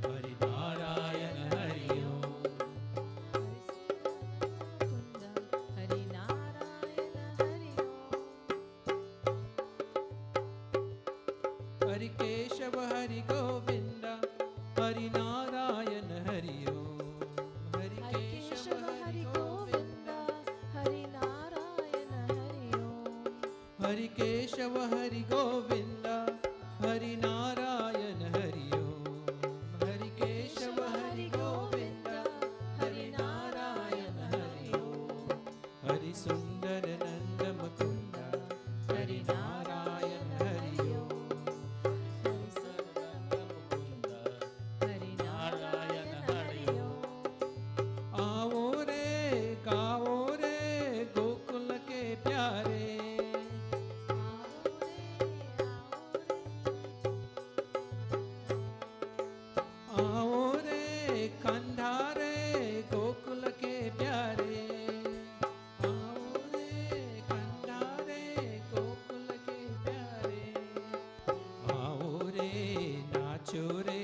हरि नारायण हरि ओम। मुकुंद हरि नारायण हरि ओम। हरि केशव हरि गोविंद हरि नारायण हरि ओम। हरि हरि केशव केशव हरि गोविंद हरि नारायण हरि ओम। हरि केशव हरि गोविंद हरि नारायण हरि ओम। हरि केशव हरि गोविंद हरि नारायण हरि ओम। हरि सुंदर नंद मुकुंद हरि नारायण हरि ओम। हरि सुंदर मुकुंद हरि नारायण हरि ओम। आओ रे गाओ रे गोकुल के प्यारे। आओ रे कंधारे गोकुल के प्यारे। आओ रे कंधारे गोकुल के प्यारे। आओ रे नाचो रे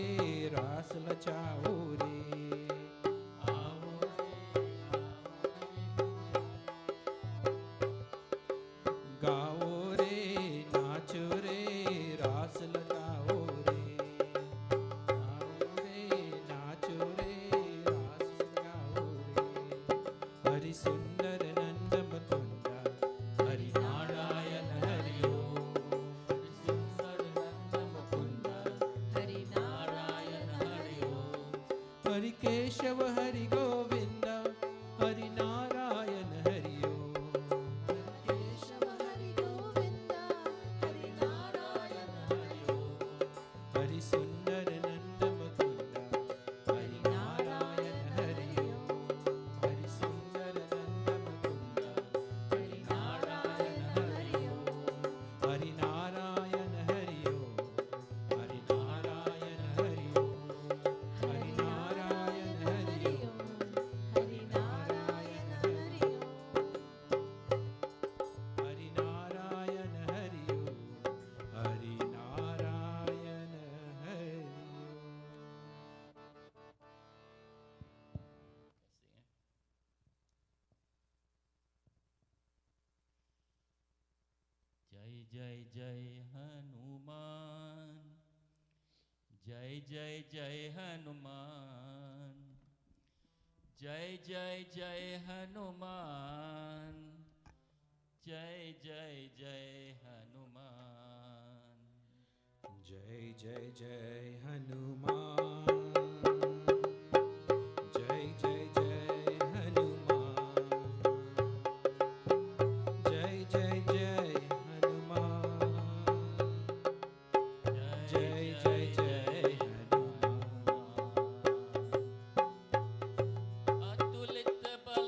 रास लचाओ रे। आओ रे गाओ रे नाचो रे रास लगाओ रे। गाओ रे नाचो रे रास लगाओ रे। हरि सुंदर नंद मुकुंद हरि नारायण हरि ओम। हरि सुंदर नंद मुकुंद हरि नारायण हरि ओम। हरि केशव हरि गोविंद हरि नारायण हरि ओम। हरि केशव हरि गोविंद हरि नारायण हरि ओम। हरि सुंदर नंद मुकुंद हरि नारायण हरि ओम। हरि सुंदर नंद मुकुंद हरि नारायण हरि ओम। हरि नारायण हरि ओम। हरि नारायण हरि ओम। हरि नारायण हरि ओम। हरि नारायण हरि ओम। हरि नारायण हरि ओम। हरि नारायण हरि ओम। जय जय जय हनुमान। जय जय जय हनुमान। जय जय जय हनुमान। जय जय जय हनुमान। जय जय जय हनुमान। जय जय जय हनुमान। जय जय जय हनुमान। जय जय जय हनुमान। अतुलित बल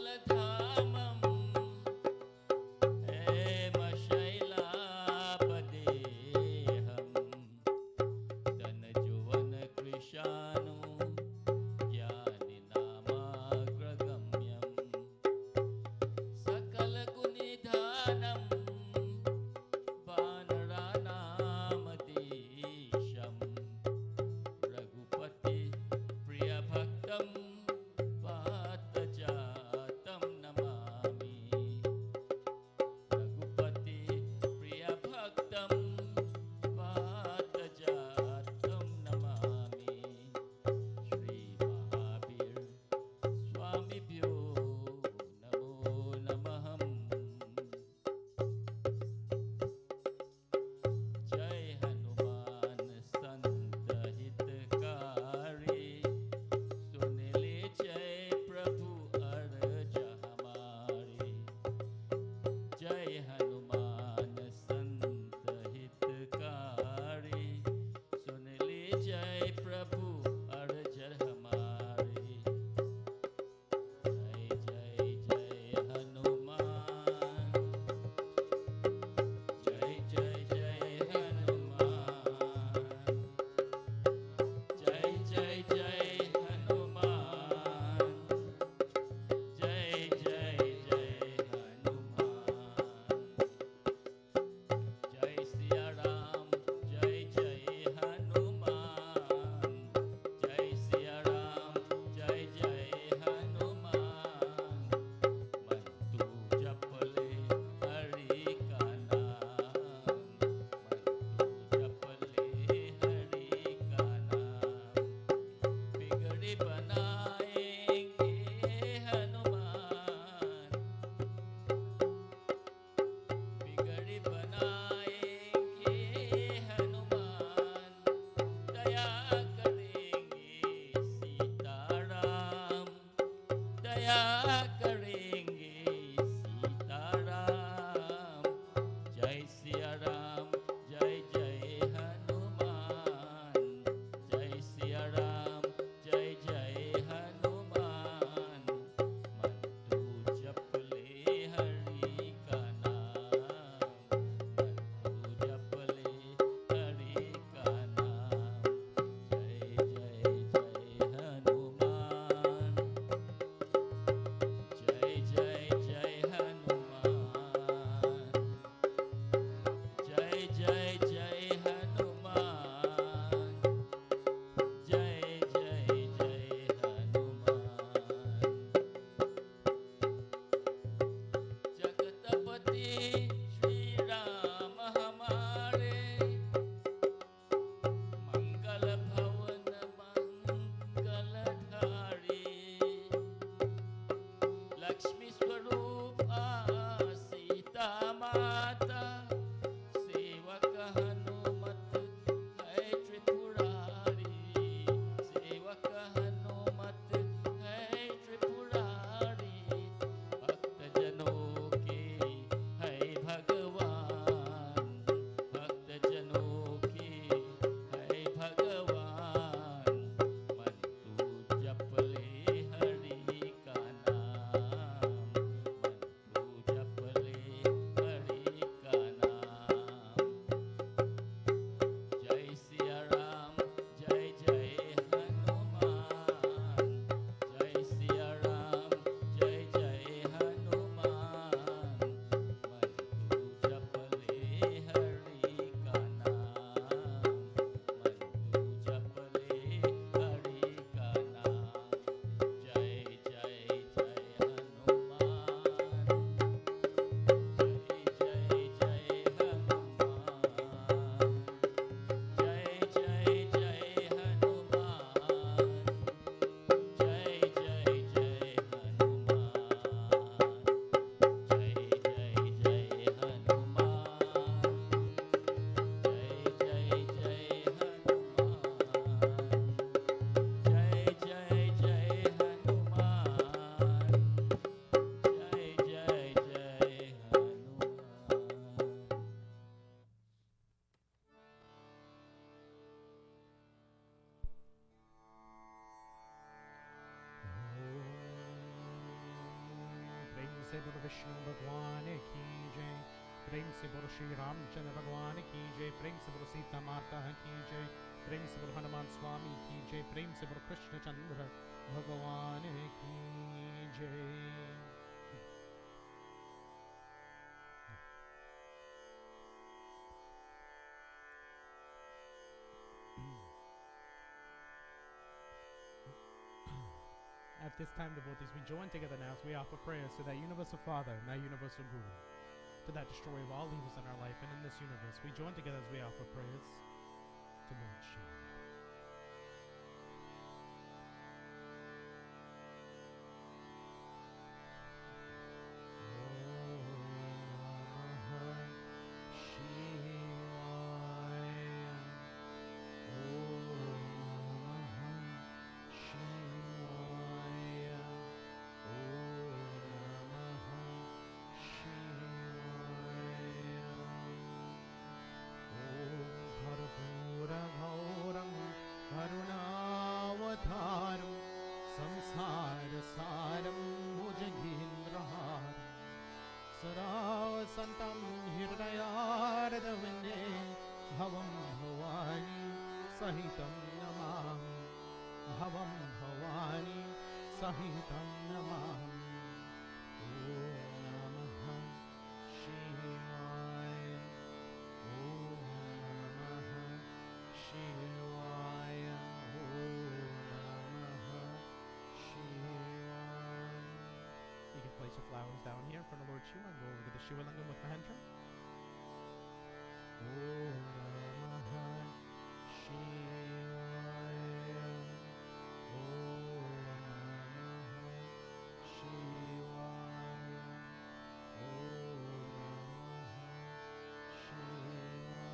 से बोलो विष्णु भगवान की जय। प्रेम से बोलो श्री रामचंद्र भगवान की जय। प्रेम से बोलो सीता माता की जय। प्रेम से बोलो हनुमान स्वामी की जय। प्रेम से बोलो कृष्णचंद्र भगवान की जय। At this time, devotees, we join together now as we offer prayers to that universal Father and that universal Guru, to that destroyer of all evils in our life and in this universe. We join together as we offer prayers to Lord Shiva. संतं हृदयारदविन्दे भवं भवानी सहितं नमामि। भवं भवानी सहितं नमामि। ॐ नमः शिवाय। ॐ नमः शिवाय। ॐ नमः शिवाय। You can place your flowers down here in front of Lord Shiva and go over to the Shiva Lingam with Mahendra. Om Namah Shivaya. Om Namah Shivaya. Om Namah Shivaya.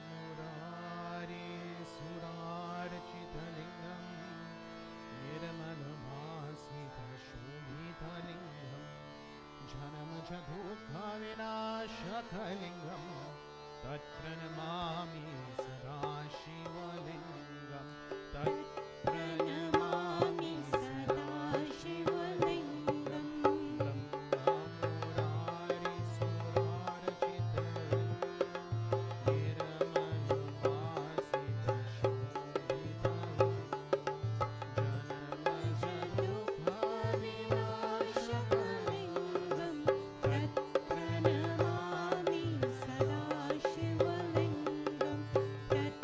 Murari Surarchitalingam Nirmalabhasmitashobhitalingam Janamajadukhavinashakalingam Tat pranamami sada Shivalingam Tat pranamami sada Shivalingam Brahmamurari Surarchitalingam Pranamami sada Shivalingam Tat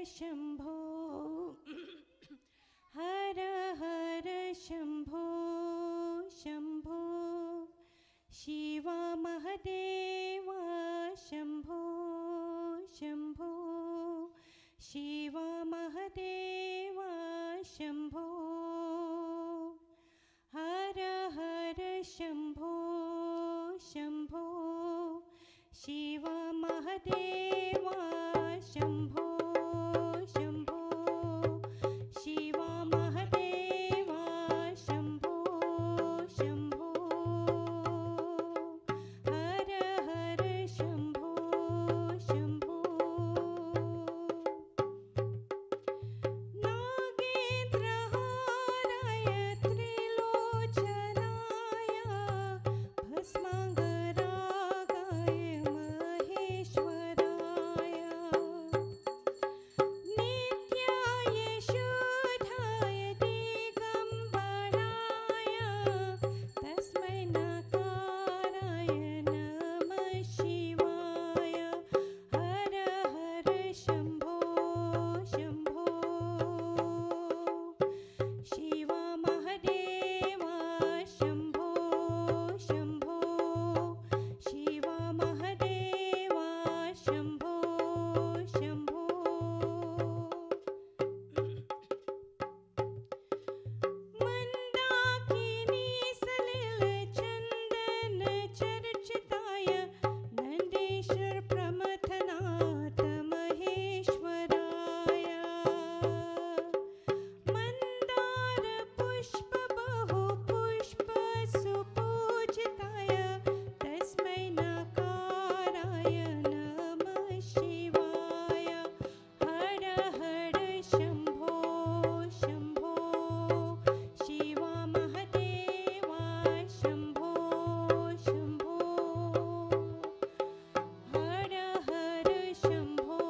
Shambho हर हर शम्भो शम्भो शिव महादेव शम्भो शम्भो शिव महादेव शम्भो हर हर शम्भो शम्भो शिव महादेव शम्भो शम्भो शिव महादेव शम्भो शम्भो हर हर शम्भो शम्भो नागेन्द्रहाराय त्रिलोचनाय भस्माङ्गरागाय महेश्वराय नित्याय शुद्धाय दिगम्बराय तस्मै नकाराय नमः शिवाय हर हर शम्भो शम्भो शिव महादेव शम्भो शम्भो शिव महादेव शम्भो शम्भो मन्दाकिनी सलिल चन्दन चर्चिताय नन्देश्वर प्रमथनाथ महेश्वराय मन्दार पुष्प बहु पुष्प सुपूजिताय तस्मै नकाराय नमः शिवाय हर हर शम्भो शम्भो शिव महादेव शम्भो शम्भो हर हर शम्भो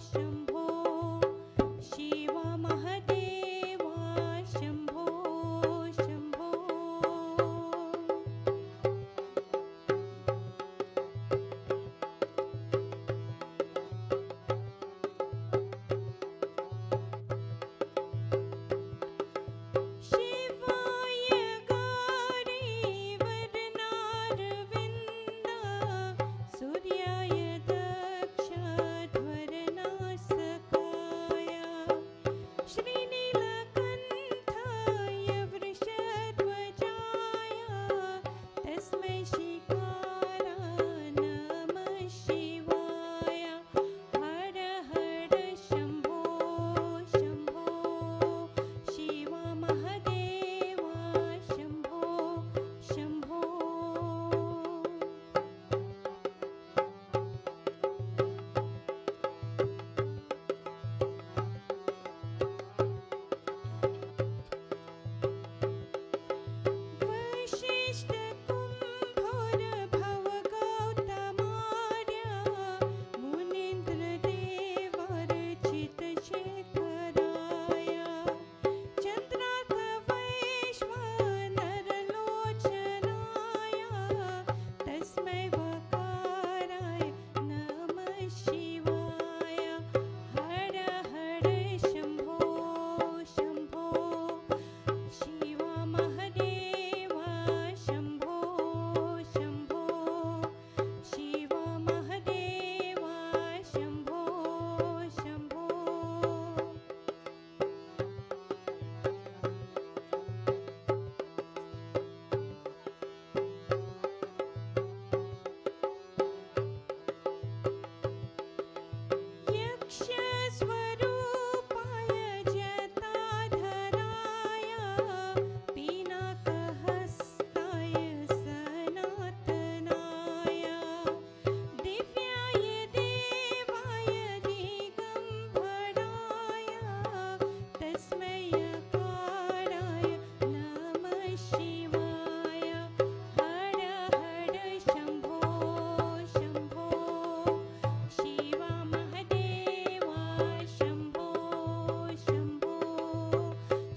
शम्भो शिव महादेव शम्भो शम्भो शिवाय गौरी वरनारविन्द सूर्याय दक्षध्वरनासकाय श्रीनीलकण्ठाय वृषध्वजाय तस्मै शिकाराय नमः शिवाय हर हर शम्भो शम्भो शिव महादेव शम्भो शम्भो वशिष्ठ कुम्भोर भव गौतमार्य मुनीन्द्र देवर्चित शेखराय चन्द्रार्क वैश्वानर लोचनाय तस्मै वकाराय नमः शिवाय हर हर शम्भो शम्भो शिव महादेव शम्भो शम्भो शिव महादेव शम्भो शम्भो यक्षस्वरूपाय जटाधराय पिनाकहस्ताय सनातनाय दिव्याय देवाय दिगम्बराय तस्मै यकाराय नमः शिवाय हर हर शम्भो शम्भो शिव महादेव शम्भो शम्भो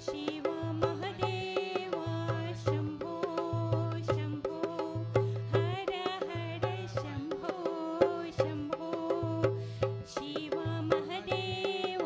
शिव महादेव शम्भो शम्भो हर हर Shambho Shambho Shiv Mahadev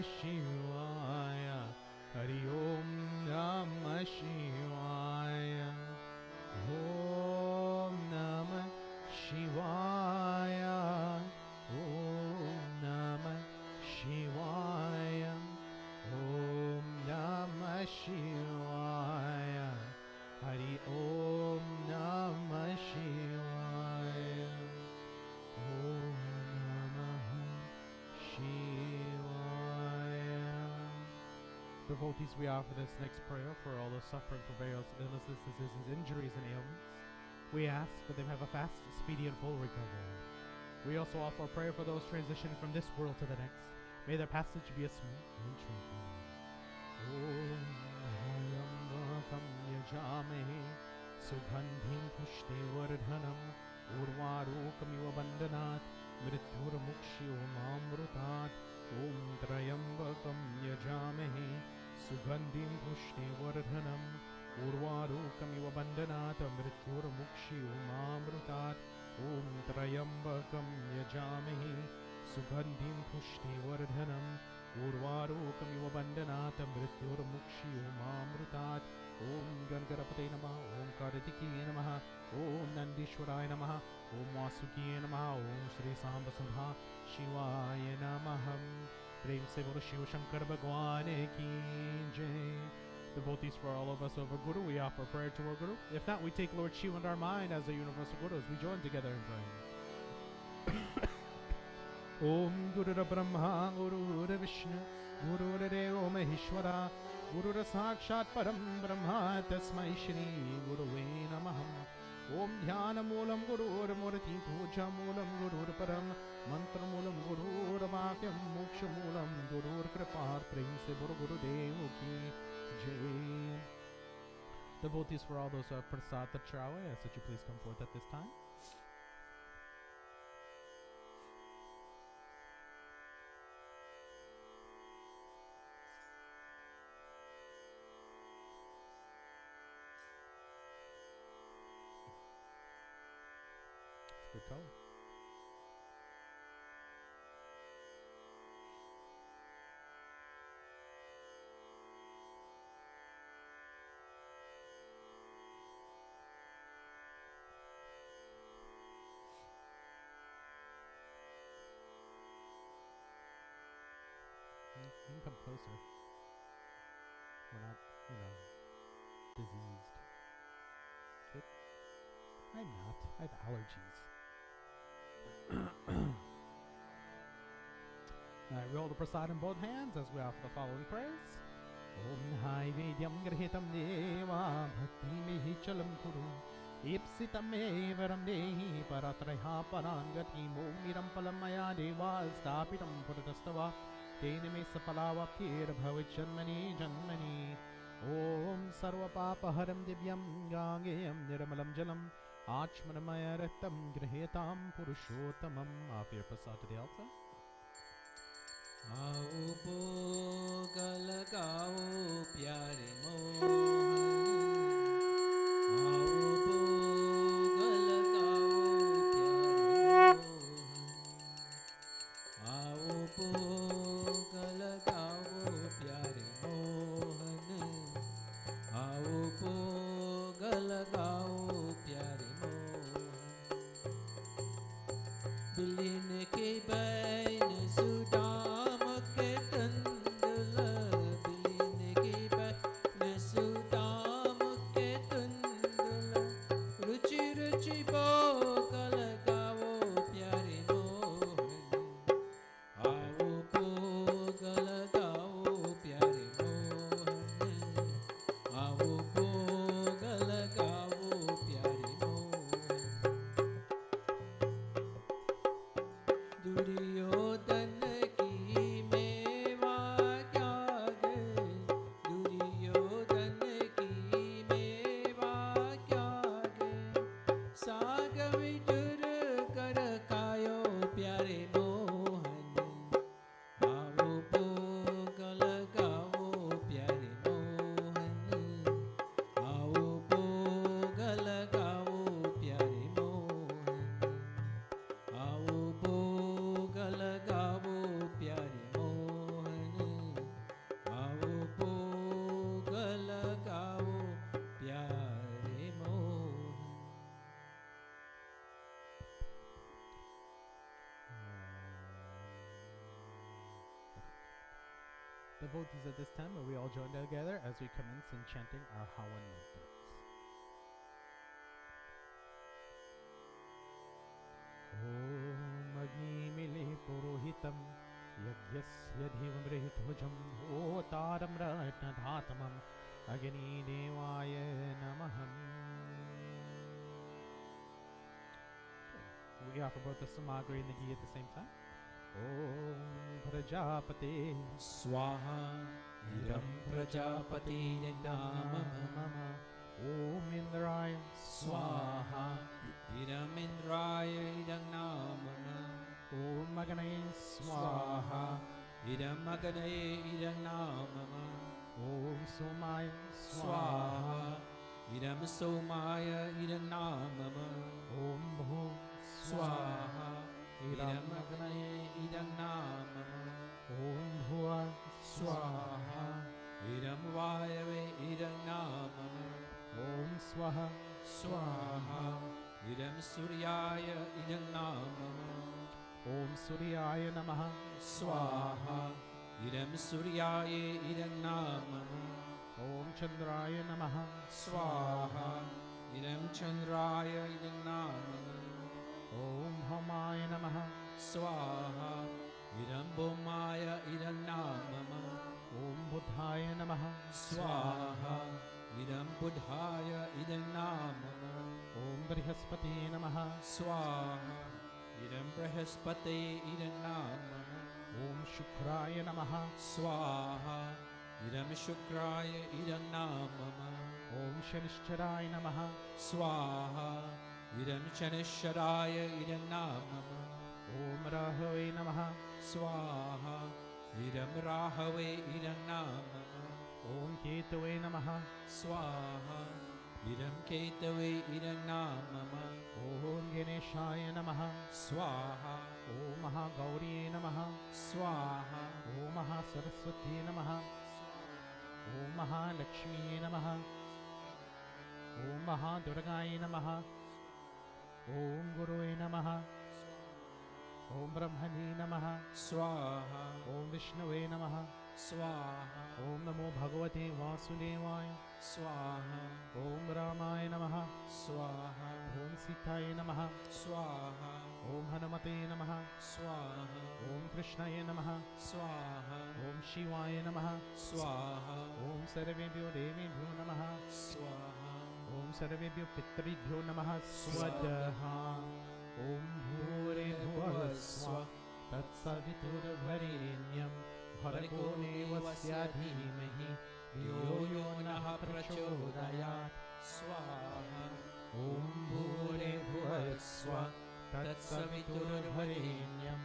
Namah Shivaya. Hari Om Namah Shivaya. Om Namah Shivaya. Om Namah Shivaya. Om Namah Shivaya. Hari Om Namah Shivaya. Om Namah Shivaya. Devotees, we offer this next prayer for all those suffering from various illnesses, diseases, injuries, and ailments. We ask that they have a fast, speedy, and full recovery. We also offer a prayer for those transitioning from this world to the next. May their passage be a smooth and tranquil. Om Ayambakam Yajamahe Sugandhim Pushte Vardhanam Urvarokamiva Bandhanat Mrityurmukshyo Mamrutat Om Trayambakam Yajamahe Sugandhim Pushte Vardhanam Urvarokamiva Bandhanat Mrityurmukshyo Mamrutat Om Trayambakam Yajamahe Sugandhim Pushte Vardhanam Urvarokamiva Bandhanat Mrityurmukshyo Mamrutat Om Gangarapate Namaha Om Kartikeya Namaha Om Nandishwaraya Namaha Om Vasukiya Namaha Om Shri Samba Sudha Shivaya Namaha. Prem se bolo Shiva Shankar Bhagwan ki jai. Devotees, for all of us over Guru, we offer prayer to our Guru. If not, we take Lord Shiva and our mind as the universal Guru as we join together in praying. Om Guru Brahma Guru Vishnu Guru Deva Maheshwara Guru Sakshat Param Brahma Tasmai Shri Guruve Namah. Om Dhyana Moolam Guru Murti Puja Moolam Guru Param Mantra Moolam Guru Vakyam Moksha Moolam Guru Kripar Prem se Guru Dev ki jai. Devotees, for all those who have prasad Trawe, I ask that you please come forth at this time. Good color. You can come closer. We're not, diseased. Good. I'm not. I have allergies. I roll the prasad in both hands as we offer the following prayers. Om Hai Vedyam Grahitam Deva Bhakti Mehi Chalam Kuru Ipsitam Evaram Dehi Paratraha Parangati Momiram Palamaya Deva Stapitam Puratastava Tenime Sapalava Kir Bhavit Janmani Janmani Om Sarva Papa Haram Divyam Gangeyam Niramalam Jalam Achmanamaya Ratam Grahetam Purushottamam. Offer your prasad to the altar. आओ भोग लगाओ प्यारे मोहन आओ भोग लगाओ प्यारे मोहन आओ भोग लगाओ प्यारे मोहन बिलीन के बैन सुदाम के तंदुल बिलीन के बैन सुदाम के तंदुल रुचि रुचि भोग लगाओ प्यारे मोहन आओ भोग लगाओ प्यारे मोहन आओ भोग लगाओ प्यारे मोहन दुर्योधन की मेवा त्याग दुर्योधन की मेवा त्याग साग विदुर कर कायो प्यारे मोहन आओ भोग लगाओ प्यारे मोहन आओ भोग लगाओ प्यारे मोहन आओ भोग लगाओ प्यारे Mohan Devotees, at this time, may we all join together as we commence in chanting our Hawan mantras. Om Agni Mile Purohitam Yagyasya Devam Rehitujam Otaram Ratna Dhatamam Agni Devaya Namaham. We offer both the samagri and the ghee at the same time. Om Prajapate Swaha Idam Prajapati Namama Om Indraya Swaha Idam Indraya Idam Namama Om Maganaye Swaha Idam Maganaye Idam Namama Om Somaya Swaha Idam Somaya Idam Namama Om Bhu Swaha Idam Maganaye Idam Namama Om Bhuva Swaha Idam Vayave Idam Namama Om Swaha Swaha Idam Suryaya Idam Namama Om Suryaya Namaha Swaha Idam Suryaya Idam Namama Om Chandraya Namaha Swaha Idam Chandraya Idam Namama Om Homaya Namaha Swaha Idam Bhumaya Idam Namama Om Buddhaya Namaha Swaha Idam Buddhaya Idam Namama Om Brihaspati Namaha Swaha Idam Brihaspate Idam Namama Om Shukraya Namaha Swaha Idam Shukraya Idam Namama Om Shanishcharaya Namaha Swaha Idam Chanishwaraya Idam Namama Om Rahave Namaha Swaha Idam Rahave Idam Namama Om Ketave Namaha Swaha Idam Ketave Idam Namama Om Ganeshaya Namaha Swaha Om Mahagauriye Namaha Swaha Om Mahasaraswati Namaha Om Mahalakshmiye Namaha Om Mahadurgaye Namaha Om Gurue Namaha Om Brahmane Namaha Swaha Om Vishnue Namaha Swaha Om Namo Bhagavate Vasudevaya Swaha Om Ramaya Namaha Swaha Om Sitaye Namaha Swaha Om Hanumate Namaha Swaha Om Krishnaye Namaha Swaha Om Shivaya Namaha Swaha Om Sarvebhyo Devebhyo Namaha Swaha Om Sarvebhyo Pitribhyo Namaha Swadaha Om Bhure Bhuva Swa Tatsaviturvarenyam Bhargo Devasya Dhimahi Dhiyo Yo Nah Prachodayat Swaha Om Bhure Bhuva Swa Tatsaviturvarenyam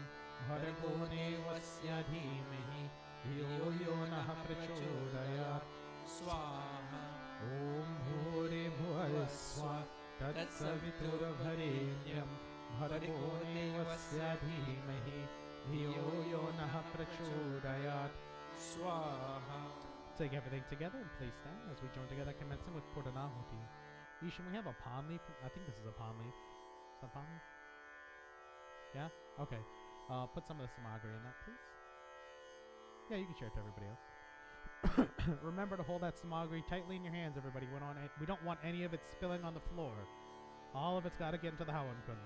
Bhargo Devasya Dhimahi Dhiyo Yo Nah Prachodayat Swaha Om Bhure Bhuva Swa Tatsaviturvarenyam Bhargo Devasya Dhimahi Dhiyo Yo Nah Prachodayat. Swaha. Take everything together and please stand as we join together, commencing with Purnanahuti. Ishan, we have a palm leaf. I think this is a palm leaf. Is that palm leaf? Yeah? Okay. Put some of the samagri in that, please. Yeah, you can share it to everybody else. Remember to hold that samagri tightly in your hands, everybody. We don't want any of it spilling on the floor. All of it's got to get into the Hawan Kund.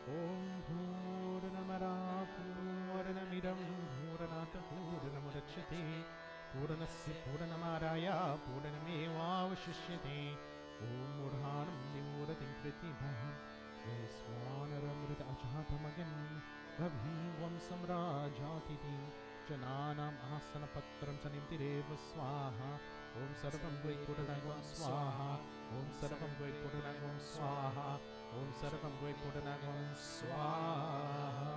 Om Purnamada Purnamidam Purnata Purnamudachyate Purnasya Purnamadaya Purnameva Vashishyate Om Murhanam Nimuratim Pritibha Veswanaramrita Ajatamagam Abhivam Samrajatiti Jananam Asana Patram Sanimtireva Swaha Om Sarvam Gvai Purnagam Swaha Om Sarvam Gvai Purnagam Swaha Om Sarvam Gvai Purnagam Swaha.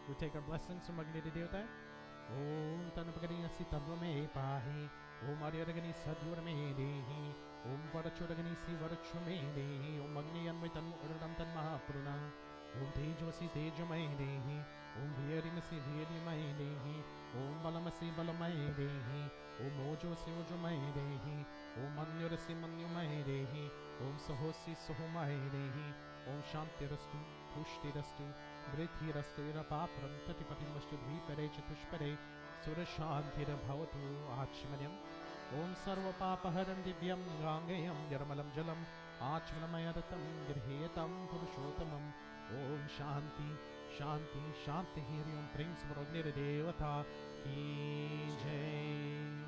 We take our blessings from Agni Devata. Om Tanapagani Sita Ram Pahi. Om Aryaragani Sadhurame Dehi. Om Varachuragani Sivarachurame Dehi. Om Agni Anvitan Urdam Tan Mahapurna. Om Tejvasi Tejamay Dehi. Om Virimasi Virimai Dehi, Om Balamasi Balamai Dehi, Om Ojosi Ojomai Dehi, Om Manyurasi Manyumai Dehi, Om Sahosi Sohomai Dehi, Om Shanti Rastu, Pushti Rastu, Vrithi Rastu Irapapram, Tatipatim Vastu Dvipare Chatushpare, Surashanti Bhavatu Achimanyam, Om Sarva Papaharam Divyam Gangayam Yarmalam Jalam, Achmanamayatam Girhetam Purushotamam, Om Shanti, Shanti, Shanti Hirium Prem Svarognir Devata Ki Jai.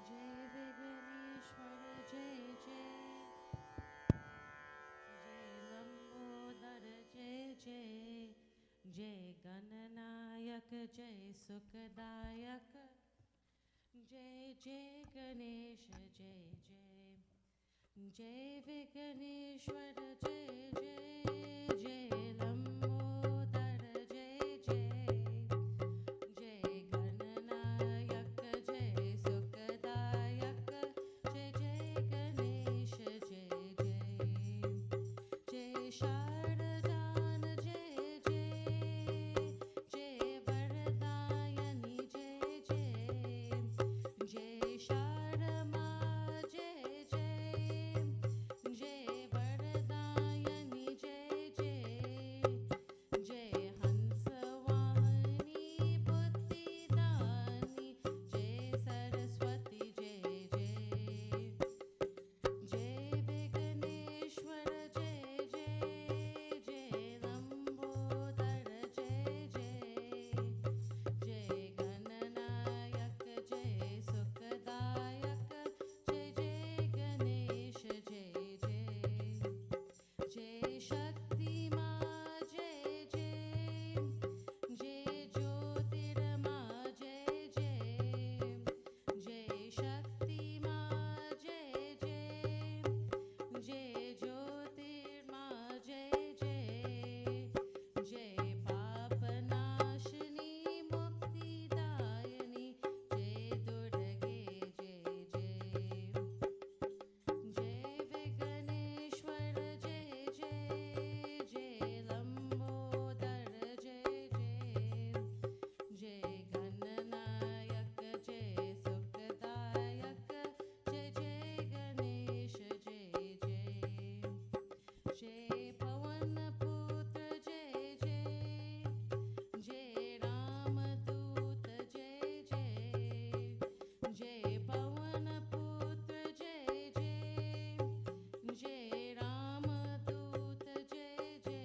जय विघ्नेश्वर जय जय जय लंबोदर जय जय जय गणनायक जय सुखदायक जय जय गणेश जय जय जय विघ्नेश्वर जय जय जय लंबोदर जय जय जय गणनायक जय सुखदायक जय जय गणेश जय जय जय शारदान जय जय जय वरदायनि जय जय जय शारमा जय जय जय वरदायनि जय जय जय हंसवाहिनी बुद्धिदानी जय सरस्वती जय जय जय विघ्नेश्वर जय जय जय लंबोदर जय जय जय गणनायक जय सुखदायक जय जय गणेश जय जय जय शक्ति माँ जय जय जय ज्योतिर्मा जय जय जय शक्ति माँ जय जय जय ज्योतिर्मा जय जय जय पापनाशिनी मुक्तिदायिनी जय दुर्गे जय जय जय विघ्नेश्वर जय जय जय लंबोदर जय जय जय गणनायक जय सुखदायक जय जय गणेश जय जय जय पवन पुत्र जय जय जय रामदूत जय जय जय पवन पुत्र जय जय जय रामदूत जय जय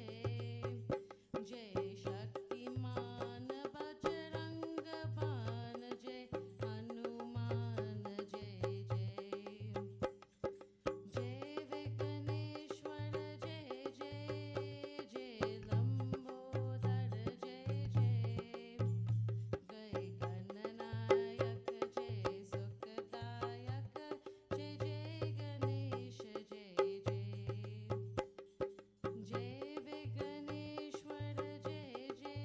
जय शक्तिमान बजरंग बाण जय हनुमान जय जय जय विघ्नेश्वर जय जय जय लंबोदर जय जय जय गणनायक जय सुखदायक जय जय गणेश जय जय जय विघ्नेश्वर जय जय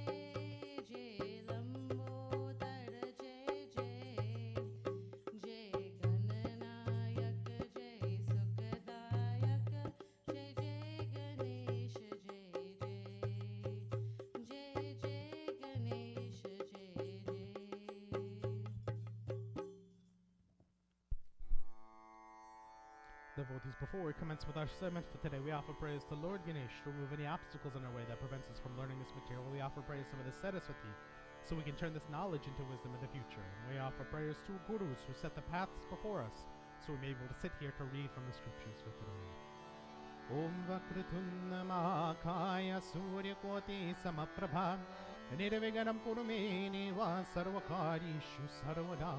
जय लंबोदर जय जय जय गणनायक जय सुखदायक जय जय गणेश जय जय जय जय गणेश जय जय Devotees, before we commence with our sermon for today, we offer prayers to Lord Ganesh to remove any obstacles in our way that prevents us from learning this material. We offer prayers to the Saraswati so we can turn this knowledge into wisdom in the future. And we offer prayers to gurus who set the paths before us so we may be able to sit here to read from the scriptures for today. Om Vakritunna Mahakaya Suryakoti Samaprabha Nirviganam Kurume Neva Sarvakarishu Sarvada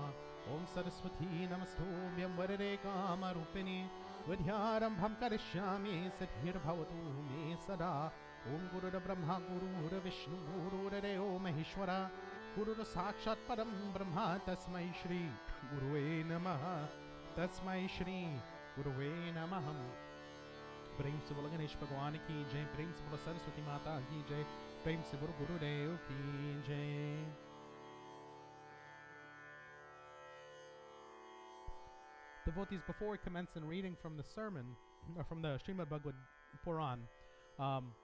Om Saraswati Namastubhyam Varade Kamarupini Vidhyarambham Karishyami Siddhir Bhavatu Me Sada Om Guru Brahma Guru Vishnu Guru Deo Maheshwara Guru Sakshat Param Brahma Tasmai Shri Guruve Namaha Tasmai Shri Guruve Namaham. प्रेम से बोलो गणेश भगवान की जय, प्रेम से बोलो सरस्वती माता की जय, Prem se Guru Gurudev ki jai. Devotees, before we commence in reading from the sermon, or from the Srimad Bhagavad Puran,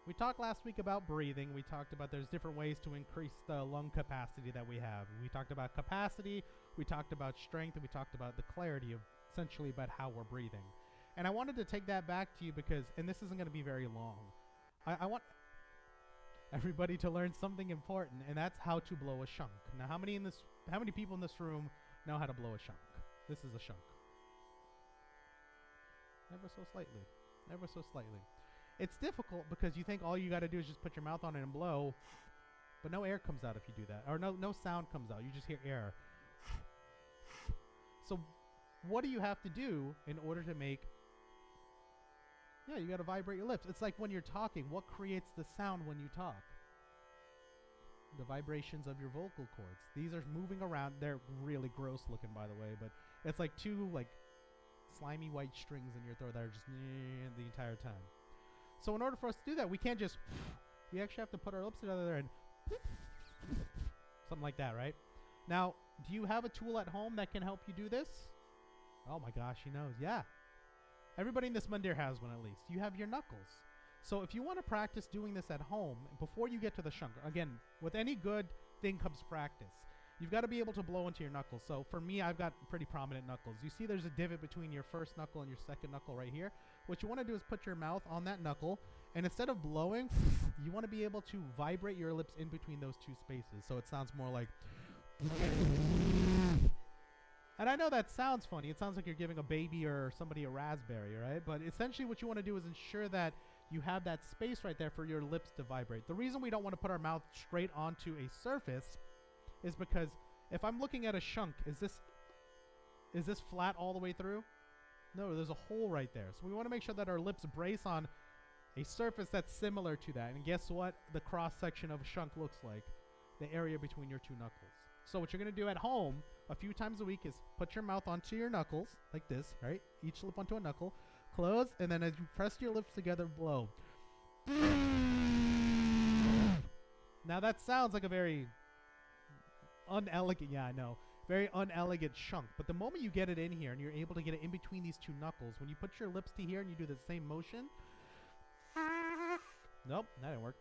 we talked last week about breathing. We talked about there's different ways to increase the lung capacity that we have. We talked about capacity, we talked about strength, and we talked about the clarity of essentially about how we're breathing. And I wanted to take that back to you because, and this isn't going to be very long, I want everybody to learn something important, and that's how to blow a shunk. Now, how many people in this room know how to blow a shunk? This is a shunk. Ever so slightly. Ever so slightly. It's difficult because you think all you got to do is just put your mouth on it and blow, but no air comes out if you do that. Or no sound comes out. You just hear air. So what do you have to do in order to make... Yeah, you got to vibrate your lips. It's like when you're talking. What creates the sound when you talk? The vibrations of your vocal cords. These are moving around. They're really gross looking, by the way, but it's like two slimy white strings in your throat that are just the entire time. So in order for us to do that, we can't just... We actually have to put our lips together and... Something like that, right? Now, do you have a tool at home that can help you do this? Oh my gosh, he knows. Yeah. Everybody in this mandir has one at least. You have your knuckles. So if you want to practice doing this at home, before you get to the shunk, again, with any good thing comes practice. You've got to be able to blow into your knuckles. So for me, I've got pretty prominent knuckles. You see there's a divot between your first knuckle and your second knuckle right here. What you want to do is put your mouth on that knuckle, and instead of blowing, you want to be able to vibrate your lips in between those two spaces. So it sounds more like... And I know that sounds funny. It sounds like you're giving a baby or somebody a raspberry, right? But essentially what you want to do is ensure that you have that space right there for your lips to vibrate. The reason we don't want to put our mouth straight onto a surface is because if I'm looking at a shunk, is this flat all the way through? No, there's a hole right there. So we want to make sure that our lips brace on a surface that's similar to that. And guess what the cross section of a shunk looks like? The area between your two knuckles. So what you're going to do at home a few times a week is put your mouth onto your knuckles like this, right? Each lip onto a knuckle. Close, and then as you press your lips together, blow. Now that sounds like a very unelegant, yeah, I know, very unelegant shunk. But the moment you get it in here and you're able to get it in between these two knuckles, when you put your lips to here and you do the same motion, nope, that didn't work.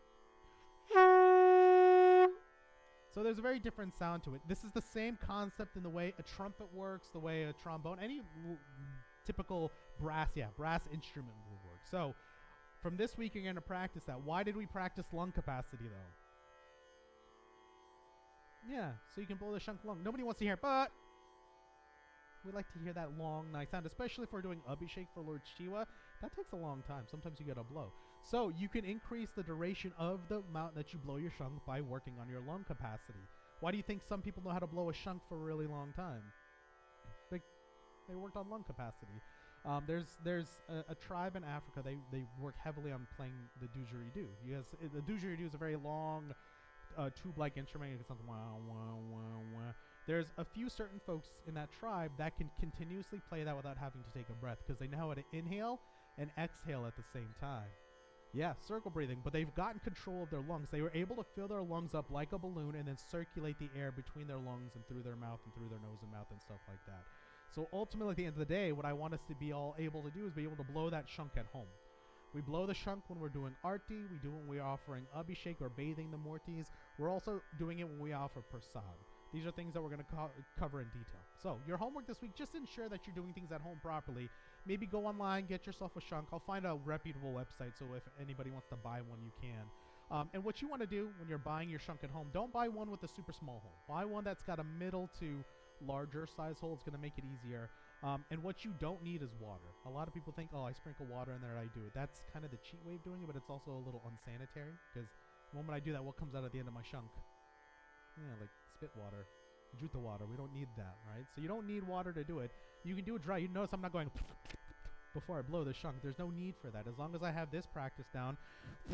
So there's a very different sound to it. This is the same concept in the way a trumpet works, the way a trombone, any typical brass instrument will work. So from this week, you're going to practice that. Why did we practice lung capacity, though? Yeah, so you can blow the shunk lung. Nobody wants to hear, but we like to hear that long, nice sound, especially if we're doing Abhishek for Lord Shiva. That takes a long time. Sometimes you got to blow. So you can increase the duration of the amount that you blow your shunk by working on your lung capacity. Why do you think some people know how to blow a shunk for a really long time? They worked on lung capacity. There's a tribe in Africa. They work heavily on playing the didgeridoo. The didgeridoo is a very long tube-like instrument. It sounds wah, wah, wah, wah. There's a few certain folks in that tribe that can continuously play that without having to take a breath because they know how to inhale and exhale at the same time. Yeah, circle breathing, but they've gotten control of their lungs. They were able to fill their lungs up like a balloon and then circulate the air between their lungs and through their mouth and through their nose and mouth and stuff like that. So ultimately, at the end of the day, what I want us to be all able to do is be able to blow that shunk at home. We blow the shunk when we're doing arti. We do it when we're offering abhishek or bathing the murtis. We're also doing it when we offer prasad. These are things that we're going to cover in detail. So your homework this week, just ensure that you're doing things at home properly. Maybe go online, get yourself a shunk. I'll find a reputable website, so if anybody wants to buy one, you can. And what you want to do when you're buying your shunk at home, don't buy one with a super small hole. Buy one that's got a middle to larger size hole. It's going to make it easier. And what you don't need is water. A lot of people think, oh, I sprinkle water in there and I do it. That's kind of the cheat way of doing it, but it's also a little unsanitary because the moment I do that, what comes out at the end of my shunk? Yeah, like spit water, juta water. We don't need that, right? So you don't need water to do it. You can do it dry. You notice I'm not going before I blow the shunk. There's no need for that. As long as I have this practice down,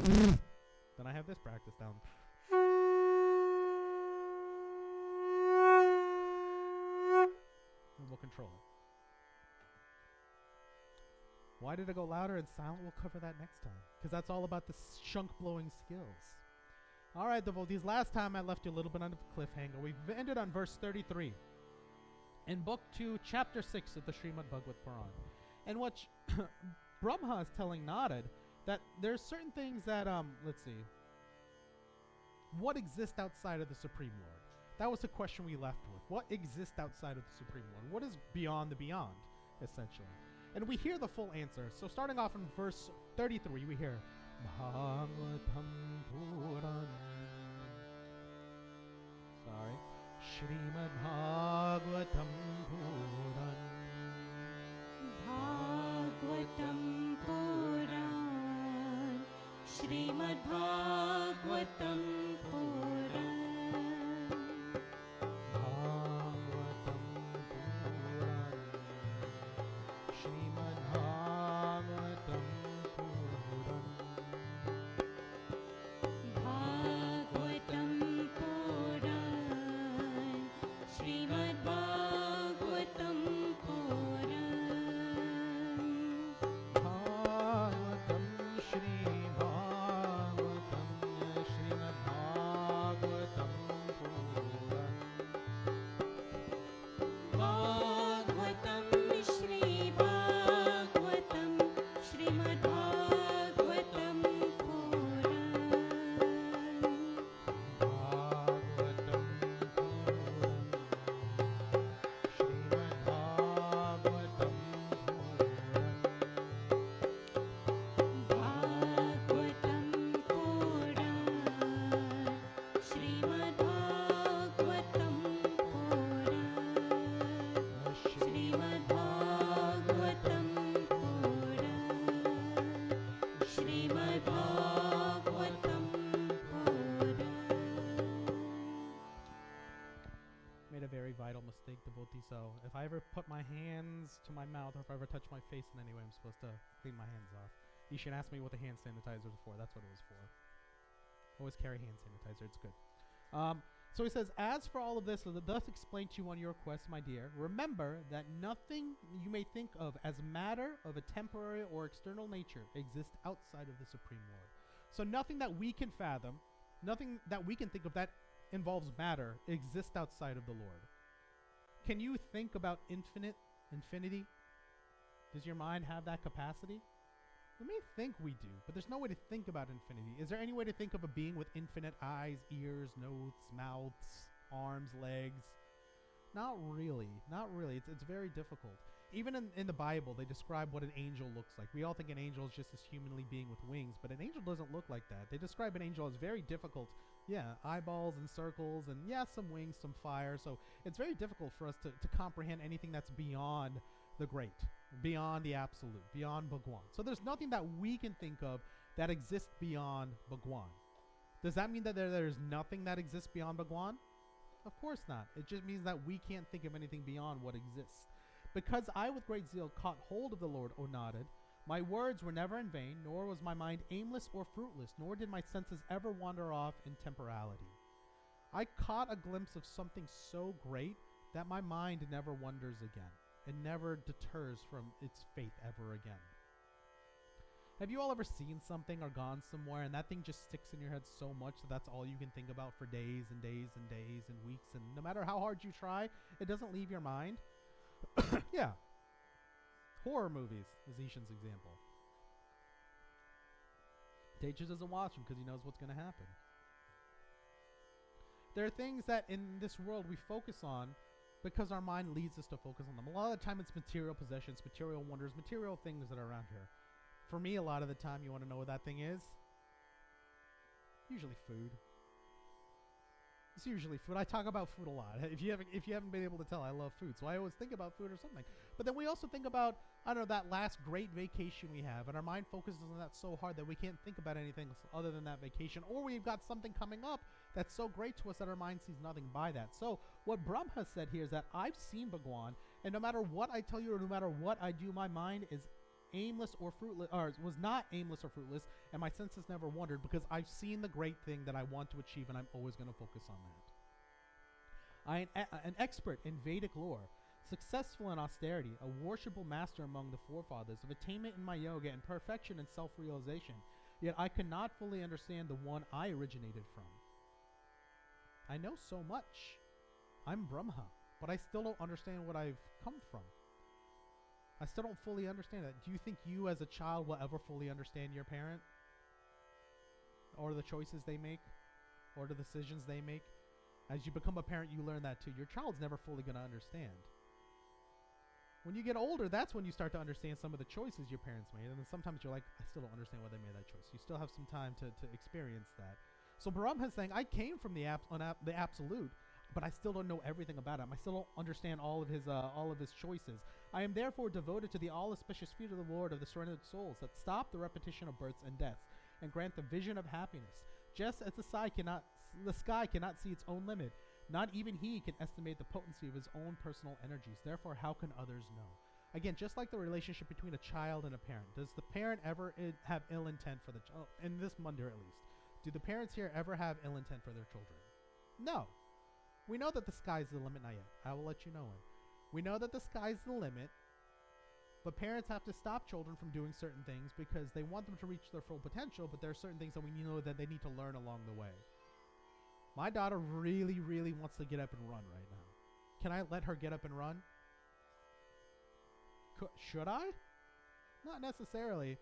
then I have this practice down. And we'll control it. Why did it go louder and silent? We'll cover that next time. Because that's all about the shunk blowing skills. All right, devotees, last time I left you a little bit on a cliffhanger. We've ended on verse 33 in Book 2, Chapter 6 of the Srimad Bhagavad Puran. And what Brahma is telling Narad that there's certain things that, let's see, what exists outside of the Supreme Lord? That was the question we left with. What exists outside of the Supreme Lord? What is beyond the beyond, essentially? And we hear the full answer. So starting off in verse 33, we hear Bhagavatam Puran. Sorry. Shrimad Bhagavatam Puran. Bhagavatam Puran, Srimad Bhagavatam Puran. Bhagavatam Puran. Shrimad Bhagavatam Puran. Bhagavatam Puran, Srimad Bhagavatam Puran. Bhagavatam Shri Bhagavatam Shrimad Bhagavatam Puran. Bhagavatam Shri Bhagavatam Srimad Bhagavatam Puran. Bhagavatam Puran. Shrimad Bhagavatam Puran. Bhagavatam Puran, Srimad Bhagavatam Puran. Srimad Bhagavatam Puran. Srimad Bhagavatam Puran. Made a very vital mistake, devotee. So if I ever put my hands to my mouth or if I ever touch my face in any way, I'm supposed to clean my hands off. You should ask me what the hand sanitizer is for. That's what it was for. Always carry hand sanitizer. It's good. So he says, as for all of this, thus explained to you on your quest, my dear, remember that nothing you may think of as matter of a temporary or external nature exists outside of the Supreme Lord. So nothing that we can fathom, nothing that we can think of that involves matter exists outside of the Lord. Can you think about infinity? Does your mind have that capacity? We may think we do, but there's no way to think about infinity. Is there any way to think of a being with infinite eyes, ears, nose, mouths, arms, legs? Not really. Not really. It's very difficult. Even in the Bible, they describe what an angel looks like. We all think an angel is just this humanly being with wings, but an angel doesn't look like that. They describe an angel as very difficult. Yeah, eyeballs and circles, and yeah, some wings, some fire. So it's very difficult for us to comprehend anything that's beyond the great, beyond the absolute, beyond Bhagwan. So there's nothing that we can think of that exists beyond Bhagwan. Does that mean that there's nothing that exists beyond Bhagwan? Of course not. It just means that we can't think of anything beyond what exists. Because I with great zeal caught hold of the Lord, O Narad, my words were never in vain, nor was my mind aimless or fruitless, nor did my senses ever wander off in temporality. I caught a glimpse of something so great that my mind never wanders again. It never deters from its faith ever again. Have you all ever seen something or gone somewhere and that thing just sticks in your head so much that that's all you can think about for days and days and days and weeks, and no matter how hard you try, it doesn't leave your mind? Yeah. Horror movies is Ishan's example. Tejas doesn't watch them because he knows what's going to happen. There are things that in this world we focus on because our mind leads us to focus on them. A lot of the time it's material possessions, material wonders, material things that are around here. For me, a lot of the time, you want to know what that thing is? Usually food. It's usually food. I talk about food a lot. If you haven't been able to tell, I love food. So I always think about food or something. But then we also think about, I don't know, that last great vacation we have. And our mind focuses on that so hard that we can't think about anything other than that vacation. Or we've got something coming up that's so great to us that our mind sees nothing by that. So what Brahm has said here is that I've seen Bhagwan. And no matter what I tell you or no matter what I do, my mind is aimless or fruitless, or was not aimless or fruitless, and my senses never wandered because I've seen the great thing that I want to achieve, and I'm always going to focus on that. I am an expert in Vedic lore, successful in austerity, a worshipful master among the forefathers, of attainment in my yoga and perfection in self-realization. Yet I cannot fully understand the one I originated from. I know so much. I'm Brahma, but I still don't understand what I've come from. I still don't fully understand that. Do you think you as a child will ever fully understand your parent? Or the choices they make? Or the decisions they make? As you become a parent, you learn that too. Your child's never fully going to understand. When you get older, that's when you start to understand some of the choices your parents made. And then sometimes you're like, I still don't understand why they made that choice. You still have some time to experience that. So Brahma is saying, I came from the absolute, but I still don't know everything about him. I still don't understand all of his choices. I am therefore devoted to the all-auspicious feet of the Lord of the surrendered souls that stop the repetition of births and deaths and grant the vision of happiness. Just as the sky cannot see its own limit, not even he can estimate the potency of his own personal energies. Therefore, how can others know? Again, just like the relationship between a child and a parent, does the parent ever have ill intent for the child? In this mandir, at least, do the parents here ever have ill intent for their children? No. We know that the sky's the limit, not yet. I will let you know when. We know that the sky's the limit, but parents have to stop children from doing certain things because they want them to reach their full potential, but there are certain things that we know that they need to learn along the way. My daughter really, really wants to get up and run right now. Can I let her get up and run? Should I? Not necessarily.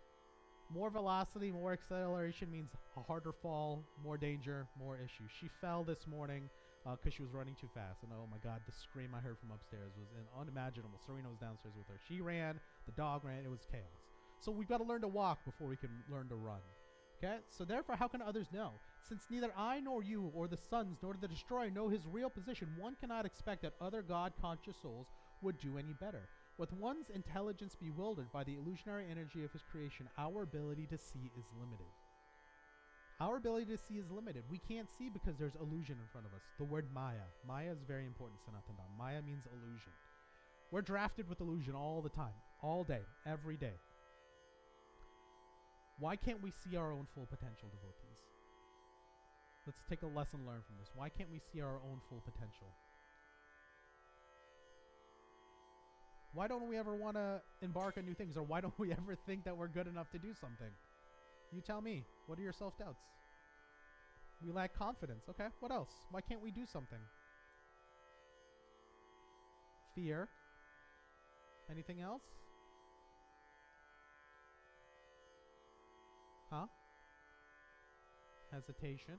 More velocity, more acceleration means a harder fall, more danger, more issues. She fell this morning because she was running too fast. And oh my God, the scream I heard from upstairs was unimaginable. Serena was downstairs with her. She ran, the dog ran, it was chaos. So we've got to learn to walk before we can learn to run. Okay, so therefore, how can others know? Since neither I nor you or the sons nor the destroyer know his real position, one cannot expect that other God-conscious souls would do any better. With one's intelligence bewildered by the illusionary energy of his creation, our ability to see is limited. Our ability to see is limited. We can't see because there's illusion in front of us. The word Maya. Maya is very important, Sanatana. Maya means illusion. We're drafted with illusion all the time, all day, every day. Why can't we see our own full potential, devotees? Let's take a lesson learned from this. Why can't we see our own full potential? Why don't we ever want to embark on new things? Or why don't we ever think that we're good enough to do something? You tell me. What are your self-doubts? We lack confidence. Okay, what else? Why can't we do something? Fear. Anything else? Huh? Hesitation.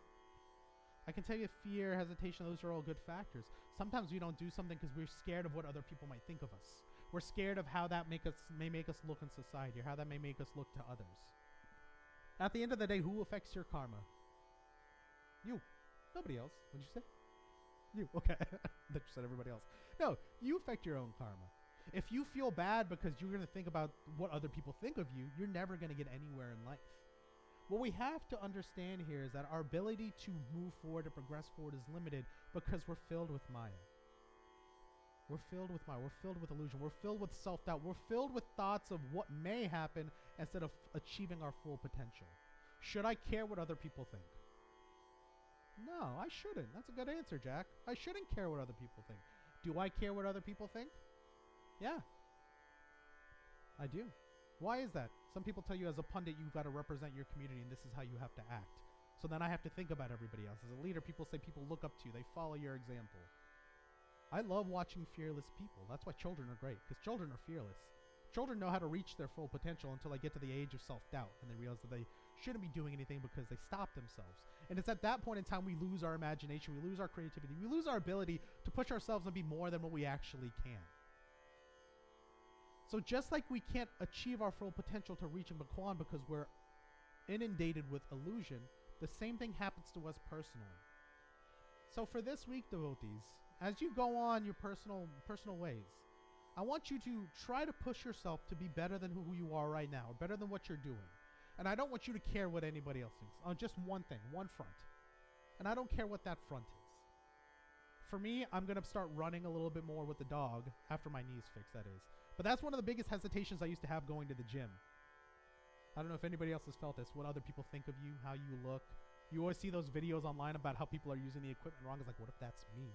I can tell you fear, hesitation, those are all good factors. Sometimes we don't do something because we're scared of what other people might think of us. We're scared of how that may make us look in society, or how that may make us look to others. At the end of the day, who affects your karma? You. Nobody else. What'd you say? You. Okay. That you said everybody else. No, you affect your own karma. If you feel bad because you're going to think about what other people think of you, you're never going to get anywhere in life. What we have to understand here is that our ability to move forward and progress forward is limited because we're filled with Maya. We're filled with Maya. We're filled with illusion. We're filled with self-doubt. We're filled with thoughts of what may happen instead of achieving our full potential. Should I care what other people think? No, I shouldn't. That's a good answer, Jack. I shouldn't care what other people think. Do I care what other people think? Yeah. I do. Why is that? Some people tell you as a pundit, you've got to represent your community and this is how you have to act. So then I have to think about everybody else. As a leader, people say people look up to you. They follow your example. I love watching fearless people. That's why children are great, because children are fearless. Children know how to reach their full potential until they get to the age of self-doubt and they realize that they shouldn't be doing anything because they stop themselves. And it's at that point in time we lose our imagination, we lose our creativity, we lose our ability to push ourselves and be more than what we actually can. So just like we can't achieve our full potential to reach in Bhagwan because we're inundated with illusion, the same thing happens to us personally. So for this week, devotees, as you go on your personal ways, I want you to try to push yourself to be better than who you are right now, or better than what you're doing. And I don't want you to care what anybody else thinks. On just one thing, one front. And I don't care what that front is. For me, I'm going to start running a little bit more with the dog after my knee's fixed, that is. But that's one of the biggest hesitations I used to have going to the gym. I don't know if anybody else has felt this, what other people think of you, how you look. You always see those videos online about how people are using the equipment wrong. It's like, what if that's me?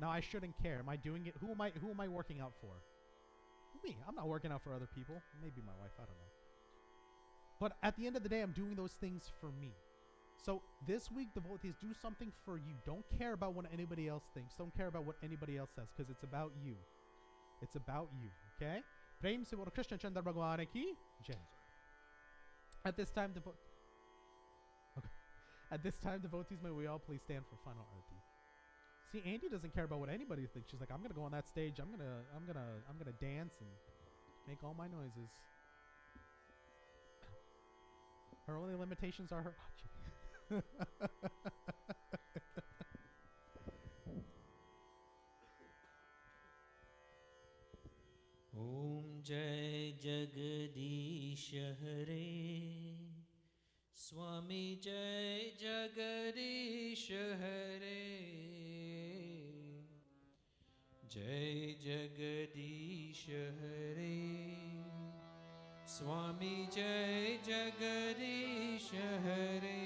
No, I shouldn't care. Am I doing it? Who am I working out for? Me. I'm not working out for other people. Maybe my wife, I don't know. But at the end of the day, I'm doing those things for me. So this week, devotees, do something for you. Don't care about what anybody else thinks. Don't care about what anybody else says, because it's about you. It's about you, okay? Prem se Krishna Chandra Bhagwan ki jai. At this time, At this time, devotees, may we all please stand for final arati. See, Andy doesn't care about what anybody thinks. She's like, I'm gonna go on that stage. I'm gonna dance and make all my noises. Her only limitations are her. Om Jai Jagadish Hare Swami Jai Jagadish Hare Jai Jagadish Hare Swami Jai Jagadish Hare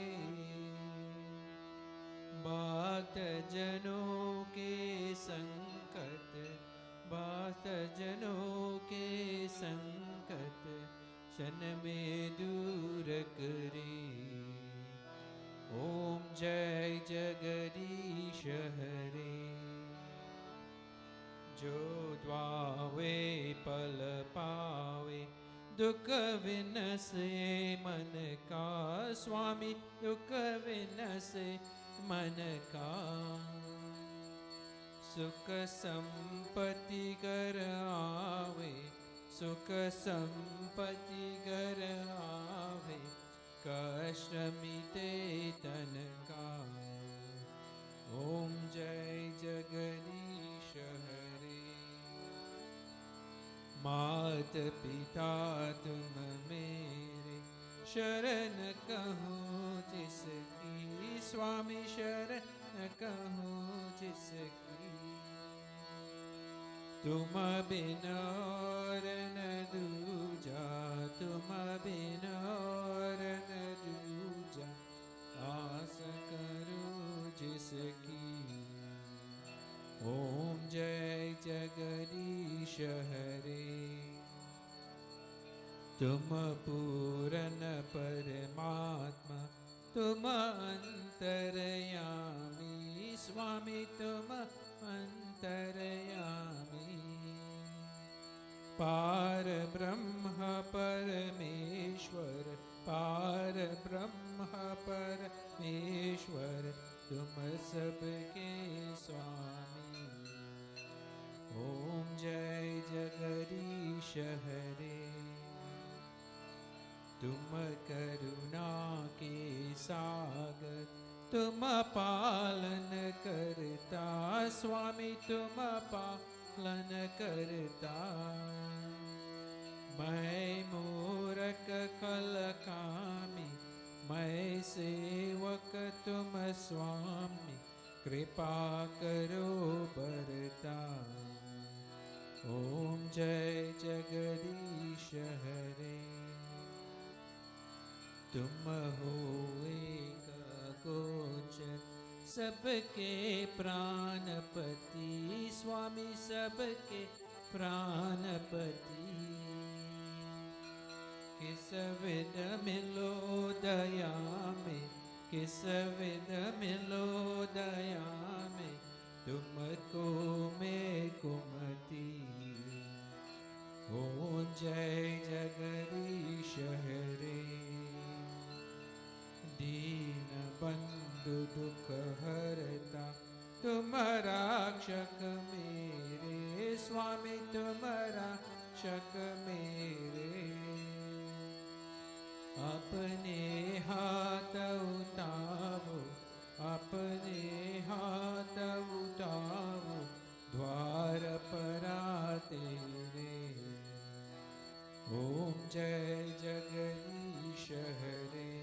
Bhakt Jano ke sankat Bhakt Jano ke sankat Shan mein dur kare Om Jai Jagadish Hare Jo dvaave pal paave Dukh vinase man ka Swami Dukh vinase man ka Sukh sampati kar aave Sukh sampati kar aave Kasht mite tan ka Om Jai Jagadish Hare मात पिता तुम मेरे शरण कहूँ जिसकी स्वामी शरण कहूँ जिसकी तुम बिन और न दूजा तुम बिन और न दूजा आस करूँ जिसकी Om Jai Jagadish Hare Tum Puran Paramatma Tum Antarayami Swami Tum Antarayami Par Brahma Parameshwar Par Brahma Parameshwar Tum sabke Swami Om Jai Jagadish Hare Tum karuna ke sagar Tum palan karta Swami Tum palan karta Mai murak kalakami मैं सेवक तुम स्वामी कृपा करो बरता ओम जय जगदीश हरे तुम हो एक गोचर सबके प्राणपति स्वामी सबके प्राणपति किस विध मिलो दया में किस विध मिलो दया में तुमको मैं कुमति ओम जय जगदीश हरे दीन बंधु दुख हरता तुम रक्षक मेरे स्वामी तुम रक्षक मेरे अपने हाथ उठाओ अपने हाथ उठाओ द्वार पर तेरे ओम जय जगदीश हरे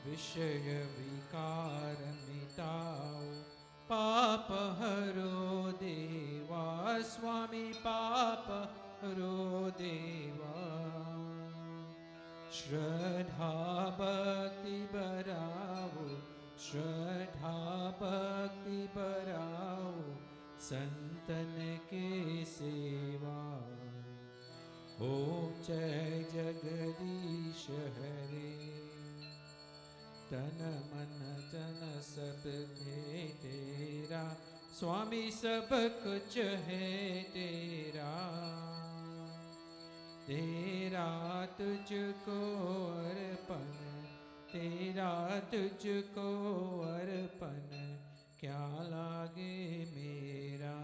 विषय विकार मिटाओ पाप हरो देवा स्वामी पाप हरो देवा श्रद्धा भक्ति बराओ श्रद्धा भक्ति बराओ संतन के सेवा ओम जय जगदीश हरे तन मन धन सब है तेरा, स्वामी सब कुछ है तेरा। तेरा तुझको अर्पण, तेरा तुझको अर्पण, क्या लागे मेरा।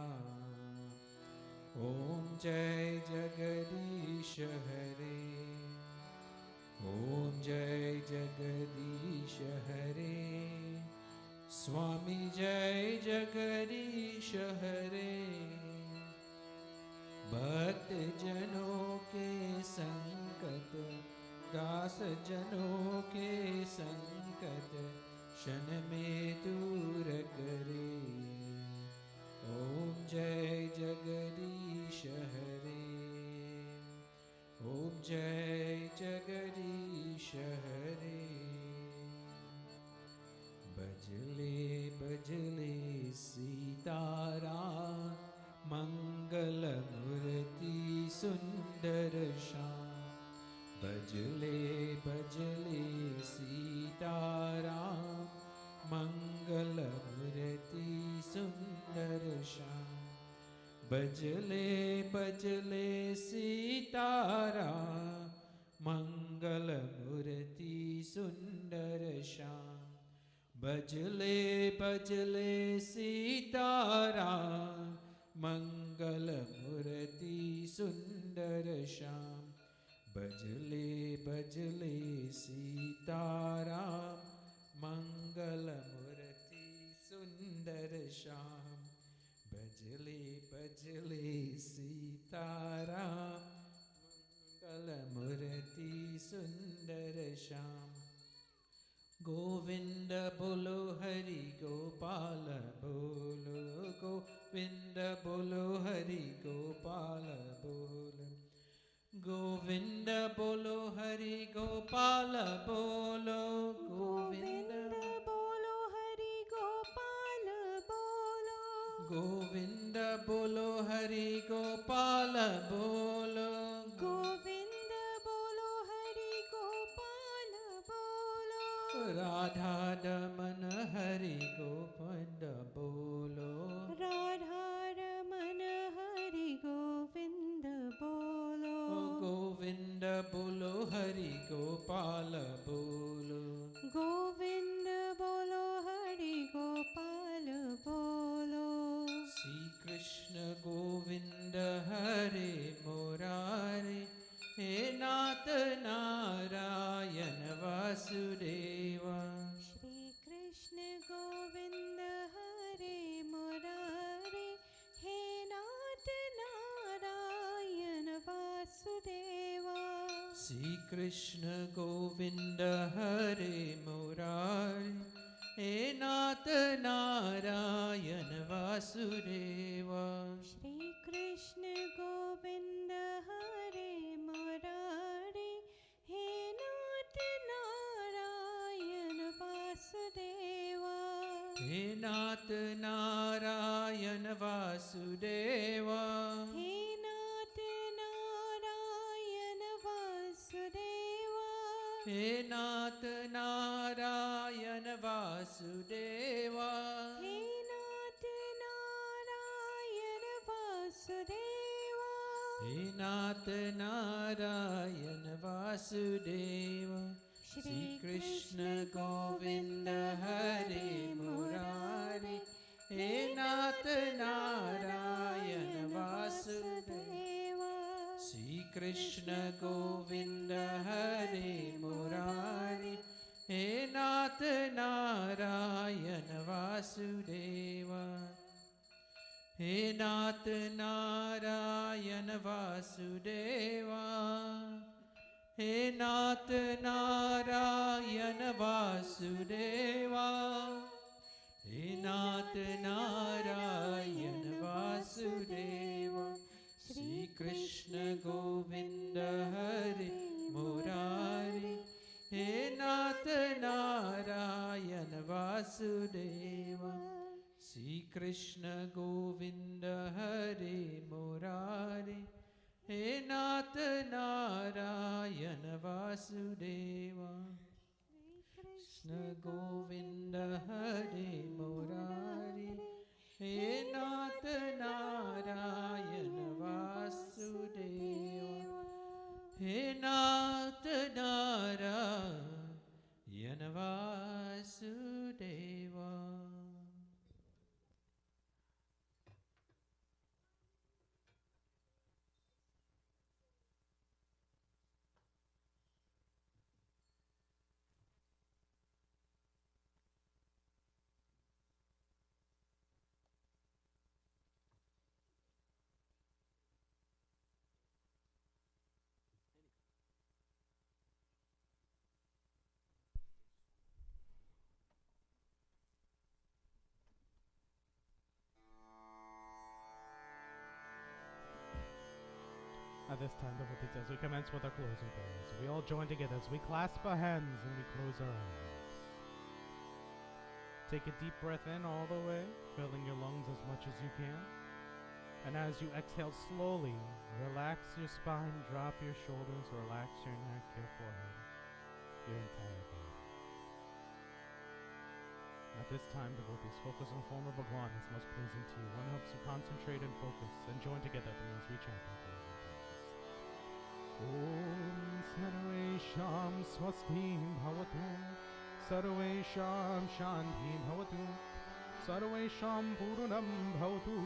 ओम जय जगदीश हरे, ओम जय जगदीश हरे, स्वामी जय जगदीश हरे। भक्त जनों के संकट, दास जनों के संकट, क्षण में दूर करे। ओम जय जगदीश हरे, ओम जय जगदीश हरे। बजले बजले सीताराम, मंगल मूर्ति सुंदर श्याम। बजले बजले सीताराम, मंगल मूर्ति सुंदर श्याम। बजले बजले सीताराम, मंगल मूर्ति सुंदर श्याम। बजले बजले सीताराम, मंगल मूर्ति सुंदर श्याम। बजले बजले सीताराम, मंगल मूर्ति सुंदर श्याम। बजले बजले सीताराम, मंगल मूर्ति सुंदर श्याम। गोविंद बोलो हरि गोपाल बोलो, गोविंद बोलो हरि गोपाल बोलो। गोविंद बोलो हरि गोपाल बोलो, गोविंद बोलो हरि गोपाल बोलो। गोविंद बोलो हरि गोपाल बोलो। गोविंद बोलो हरि गोपाल बोलो। राधा दमन हरि गोविंद बोलो। राधा रमन हरि गोविंद बोलो। गोविंद बोलो हरि गोपाल बोलो। गोविंद बोलो हरि गोपाल बोलो। श्री कृष्ण गोविंद हरे मुरारे, हे नाथ नारायण वासुदेवा। श्री कृष्ण गोविंद हरे मुरारे, हे नाथ नारायण वासुदेवा। श्री कृष्ण गोविंद हरे मुरारे, हे नाथ नारायण वासुदेवा। श्री कृष्ण गोविंद हरे मुरारे, हे नाथ नारायण वासुदेवा। हे नाथ नारायण वासुदेवा। हे नाथ नारायण वासुदेवा। हे नाथ नारायण वासुदेवा। हे नाथ नारायण वासुदेवा। हे नाथ नारायण वासुदेवा। श्री कृष्ण गोविंद हरे मुरारे, हे नाथ नारायण वासुदेवा। श्री कृष्ण गोविंद हरे मुरारे, हे नाथ नारायण वासुदेवा। हे नाथ नारायण वासुदेवा। हे नाथ नारायण वासुदेवा। हे नाथ नारायण वासुदेवा। श्री कृष्ण गोविंद हरे मुरारे, हे नाथ नारायण वासुदेवा। श्री कृष्ण गोविंद हरे मुरारे, हे नाथ Narayan Vasudeva. Shri Krishna Govinda Hare Murari, He Nath Narayana Vasudeva, He Nath Narayana Vasudeva. At this time, devotees, as we commence with our closing prayers, we all join together as we clasp our hands and we close our eyes. Take a deep breath in all the way, filling your lungs as much as you can. And as you exhale slowly, relax your spine, drop your shoulders, relax your neck, your forehead, your entire body. At this time, devotees, focus on the form of Bhagwan that's most pleasing to you. One helps you concentrate and focus and join together as we chant our closing prayers. Om Sarvesham Swastim Bhavatu, Sarvesham Shanti Bhavatu, Sarvesham Purnam Bhavatu,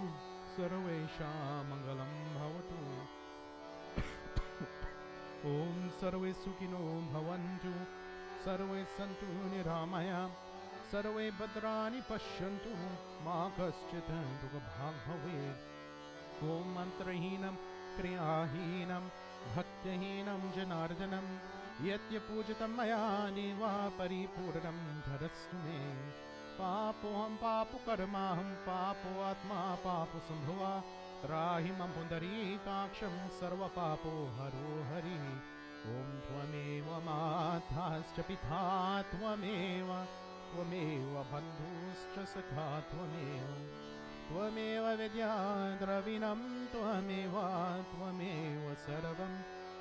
Sarvesham Mangalam Bhavatu. Om Sarve Sukhino Bhavantu, Sarve Santu Niramaya, Sarve Bhadrani Pashyantu, Ma Kaschit Dukha Bhag Bhavet. Om Mantrahinam Kriyahinam Bhaktahinam Janardanam Yatya Pujatam Maya Neva Paripurnam Dharastu Me Papoham Papu Karmaham Papo Atma Papu Sambhuva Trahimam Pundari Kaksham Sarva Papo Haro Hari Om Tvameva Mathascha Pitha Tvameva Tvameva Bandhuscha Sakha Tvameva Tvameva Vidya Dravinam Tvameva Tvameva Sarvam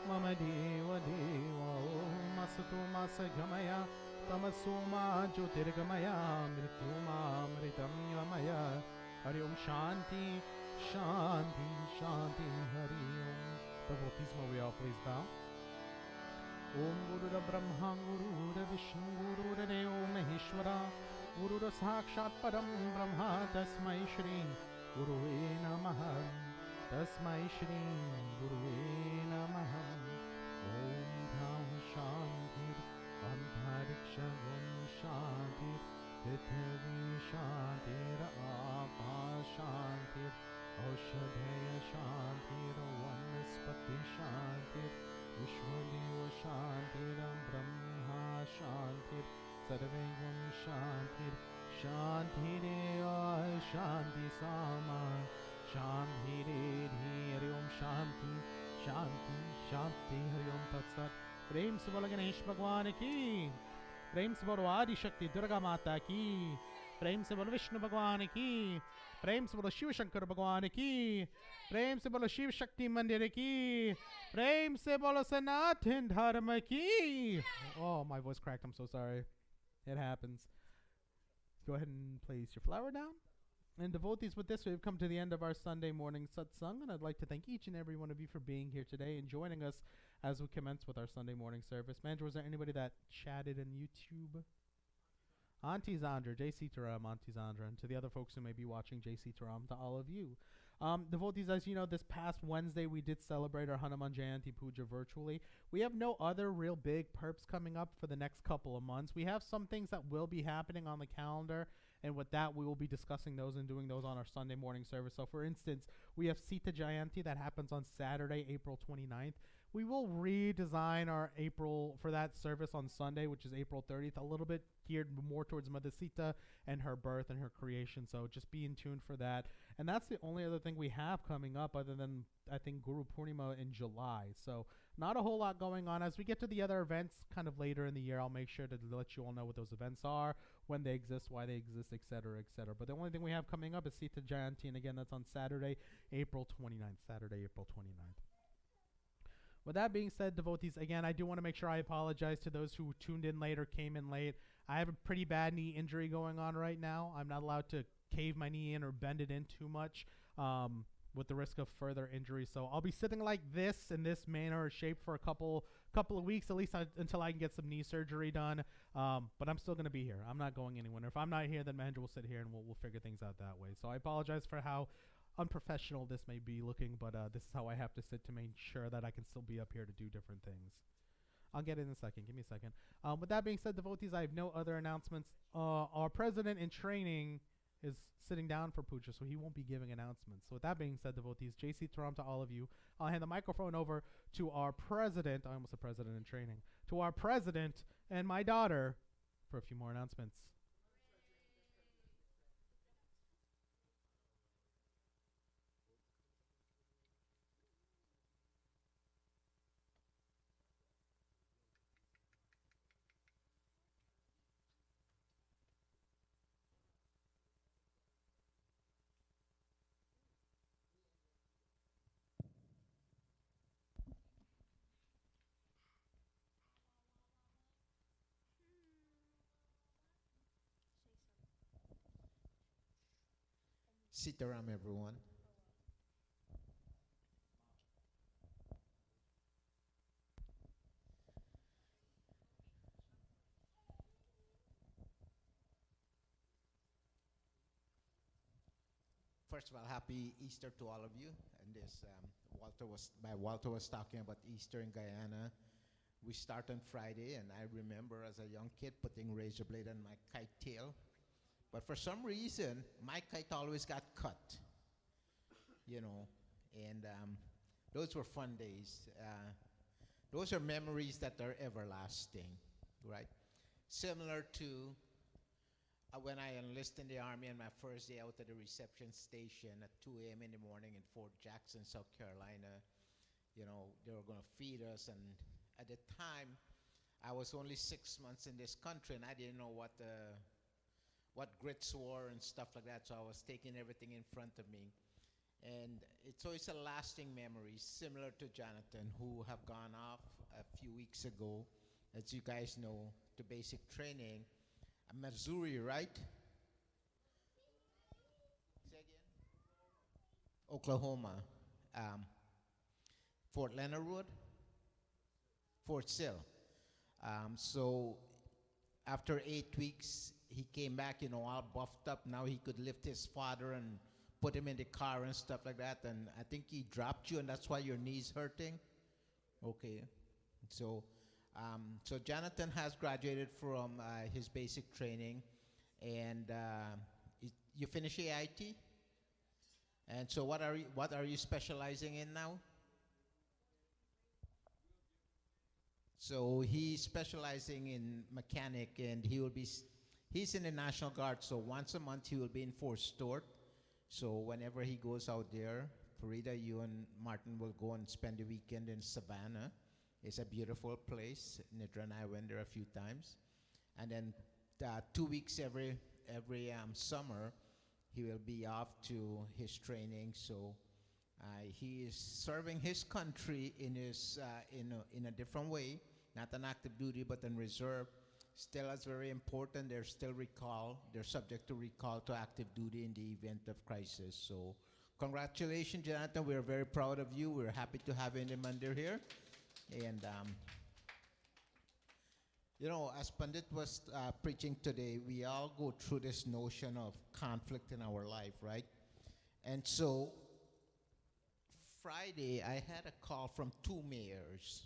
Mama Deva Deva Om Asato Masa Gamaya Tamasoma Jyotirgamaya Mrituma Mritam Yamaya Hari Om Shanti Shanti Shanti Hari Om. Devotees, may we all please bow. Om Guru Brahma Guru Vishnu Guru Deo Maheshwara Guru Sakshat Param Brahma Tasmai Shri Guruve Namaha Tasmai Shri Guruve Namaha. Om Dham Shantir Antariksha Om Shantir Prithvi Shantir Apa Shantir Aushadhaya Shantir Vanaspati Shantir Vishwadeva Shantir Brahma Shantir Sarvegam Shantir Shantire Shanti Sama Shantire Hari Om Shanti Shanti Shanti Hari Om Tat Sat. Prem se bolo Ganesh Bhagwan ki, Prem se bolo Adi Shakti Durga Mata ki, Prem se bolo Vishnu Bhagwan ki, Prem se bolo Shiva Shankar Bhagwan ki, Prem se bolo Shiva Shakti Mandir ki, Prem se bolo Sanatana Dharma ki. Oh, my voice cracked. I'm so sorry. It happens. Go ahead and place your flower down. And devotees, with this, we've come to the end of our Sunday morning satsang, and I'd like to thank each and every one of you for being here today and joining us as we commence with our Sunday morning service. Manager, was there anybody that chatted in YouTube? Auntie Zandra, Jai Sita Ram, Auntie Zandra, and to the other folks who may be watching, Jai Sita Ram, to all of you. Devotees, as you know, this past Wednesday we did celebrate our Hanuman Jayanti Puja virtually. We have no other real big perps coming up for the next couple of months. We have some things that will be happening on the calendar, and with that we will be discussing those and doing those on our Sunday morning service. So for instance, we have Sita Jayanti that happens on Saturday, April 29th. We will redesign our April for that service on Sunday, which is April 30th, a little bit geared more towards Mother Sita and her birth and her creation. So just be in tune for that. And that's the only other thing we have coming up other than, I think, Guru Purnima in July. So not a whole lot going on. As we get to the other events kind of later in the year, I'll make sure to let you all know what those events are, when they exist, why they exist, etc., etc. But the only thing we have coming up is Sita Jayanti. And again, that's on Saturday, April 29th. Saturday, April 29th. With that being said, devotees, again, I do want to make sure I apologize to those who tuned in late or came in late. I have a pretty bad knee injury going on right now. I'm not allowed to cave my knee in or bend it in too much, with the risk of further injury. So I'll be sitting like this in this manner or shape for a couple of weeks, at least until I can get some knee surgery done. But I'm still going to be here. I'm not going anywhere. If I'm not here, then Mahendra will sit here and we'll figure things out that way. So I apologize for how unprofessional this may be looking, but this is how I have to sit to make sure that I can still be up here to do different things. I'll get it in a second. Give me a second. With that being said, devotees, I have no other announcements. Our president in training is sitting down for puja, so he won't be giving announcements. So with that being said, devotees, Sita Ram to all of you. I'll hand the microphone over to our president. I almost said president in training. To our president and my daughter for a few more announcements. Sita Ram, everyone. First of all, happy Easter to all of you. And this Walter was talking about Easter in Guyana. We start on Friday, and I remember as a young kid putting razor blade on my kite tail. But for some reason, my kite always got cut, you know, and those were fun days. Those are memories that are everlasting, right? Similar to when I enlisted in the Army on my first day out at the reception station at 2 a.m. in the morning in Fort Jackson, South Carolina. You know, they were going to feed us, and at the time, I was only 6 months in this country, and I didn't know what grits were and stuff like that, so I was taking everything in front of me. And it's always a lasting memory, similar to Jonathan, who have gone off a few weeks ago, as you guys know, to basic training. Missouri, right? Say again? Oklahoma. Fort Leonard Wood? Fort Sill. So after 8 weeks, he came back, you know, all buffed up. Now he could lift his father and put him in the car and stuff like that. And I think he dropped you, and that's why your knee's hurting. Okay. So Jonathan has graduated from his basic training, and you finish AIT. And so, what are you specializing in now? So he's specializing in mechanic, and he's in the National Guard. So once a month he will be in Fort Stewart. So whenever he goes out there, Farida, you and Martin will go and spend the weekend in Savannah. It's a beautiful place. Nidra and I went there a few times. And then 2 weeks every summer, he will be off to his training. So he is serving his country in a different way, not an active duty, but in reserve. Still, as very important, they're still recall. They're subject to recall to active duty in the event of crisis. So congratulations, Jonathan. We're very proud of you. We're happy to have you in the Mandir here. And, you know, as Pandit was preaching today, we all go through this notion of conflict in our life, right? And so Friday, I had a call from 2 mayors.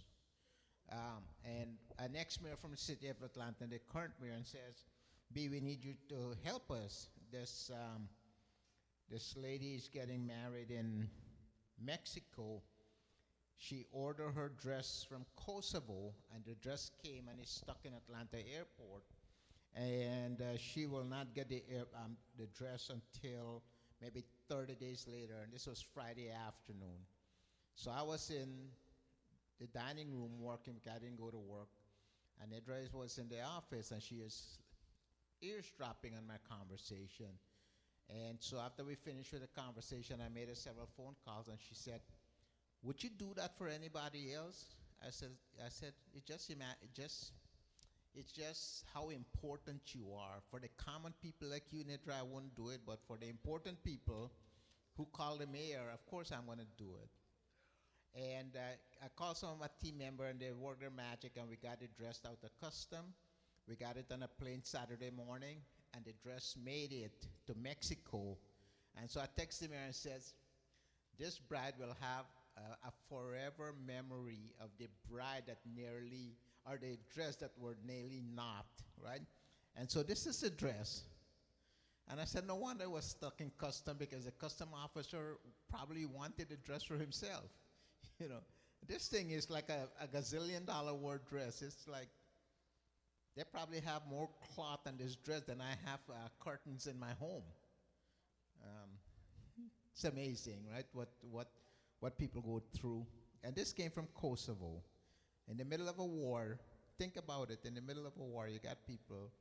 And an ex-mayor from the city of Atlanta, the current mayor, and says, B, we need you to help us. This lady is getting married in Mexico. She ordered her dress from Kosovo, and the dress came and is stuck in Atlanta airport. And she will not get the dress until maybe 30 days later, and this was Friday afternoon. So I was in the dining room working, I didn't go to work, and Idra was in the office, and she is eavesdropping on my conversation. And so after we finished with the conversation, I made her several phone calls, and she said, would you do that for anybody else? I said, It's just how important you are. For the common people like you, Nitra, I wouldn't do it, but for the important people who call the mayor, of course I'm going to do it. And I called some of my team members, and they worked their magic, and we got it dressed out of custom. We got it on a plane Saturday morning, and the dress made it to Mexico. And so I texted her and says, this bride will have a forever memory of the bride that nearly, or the dress that were nearly not, right? And so this is the dress. And I said, no wonder it was stuck in custom, because the custom officer probably wanted the dress for himself. You know, this thing is like a gazillion-dollar worth dress. It's like, they probably have more cloth on this dress than I have curtains in my home. It's amazing, right? What people go through. And this came from Kosovo. In the middle of a war, think about it, in the middle of a war, you got people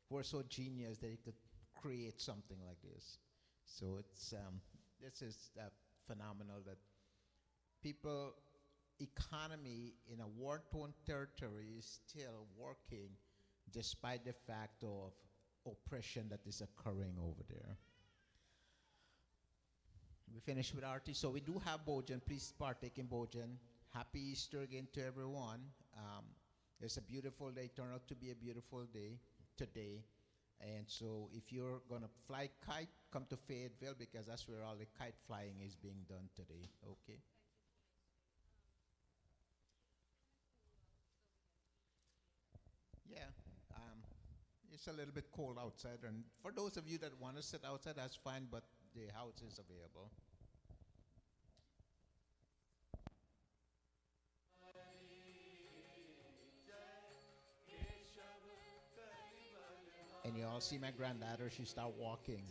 who are so genius that they could create something like this. So it's, this is phenomenal that people, economy in a war-torn territory is still working despite the fact of oppression that is occurring over there. We finished with Arti, so we do have Bojan. Please partake in Bojan. Happy Easter again to everyone. It's a beautiful day, turned out to be a beautiful day today. And so if you're gonna fly kite, come to Fayetteville, because that's where all the kite flying is being done today, okay? Yeah, it's a little bit cold outside, and for those of you that want to sit outside, that's fine, but the house is available. And you all see my granddaughter, she start walking.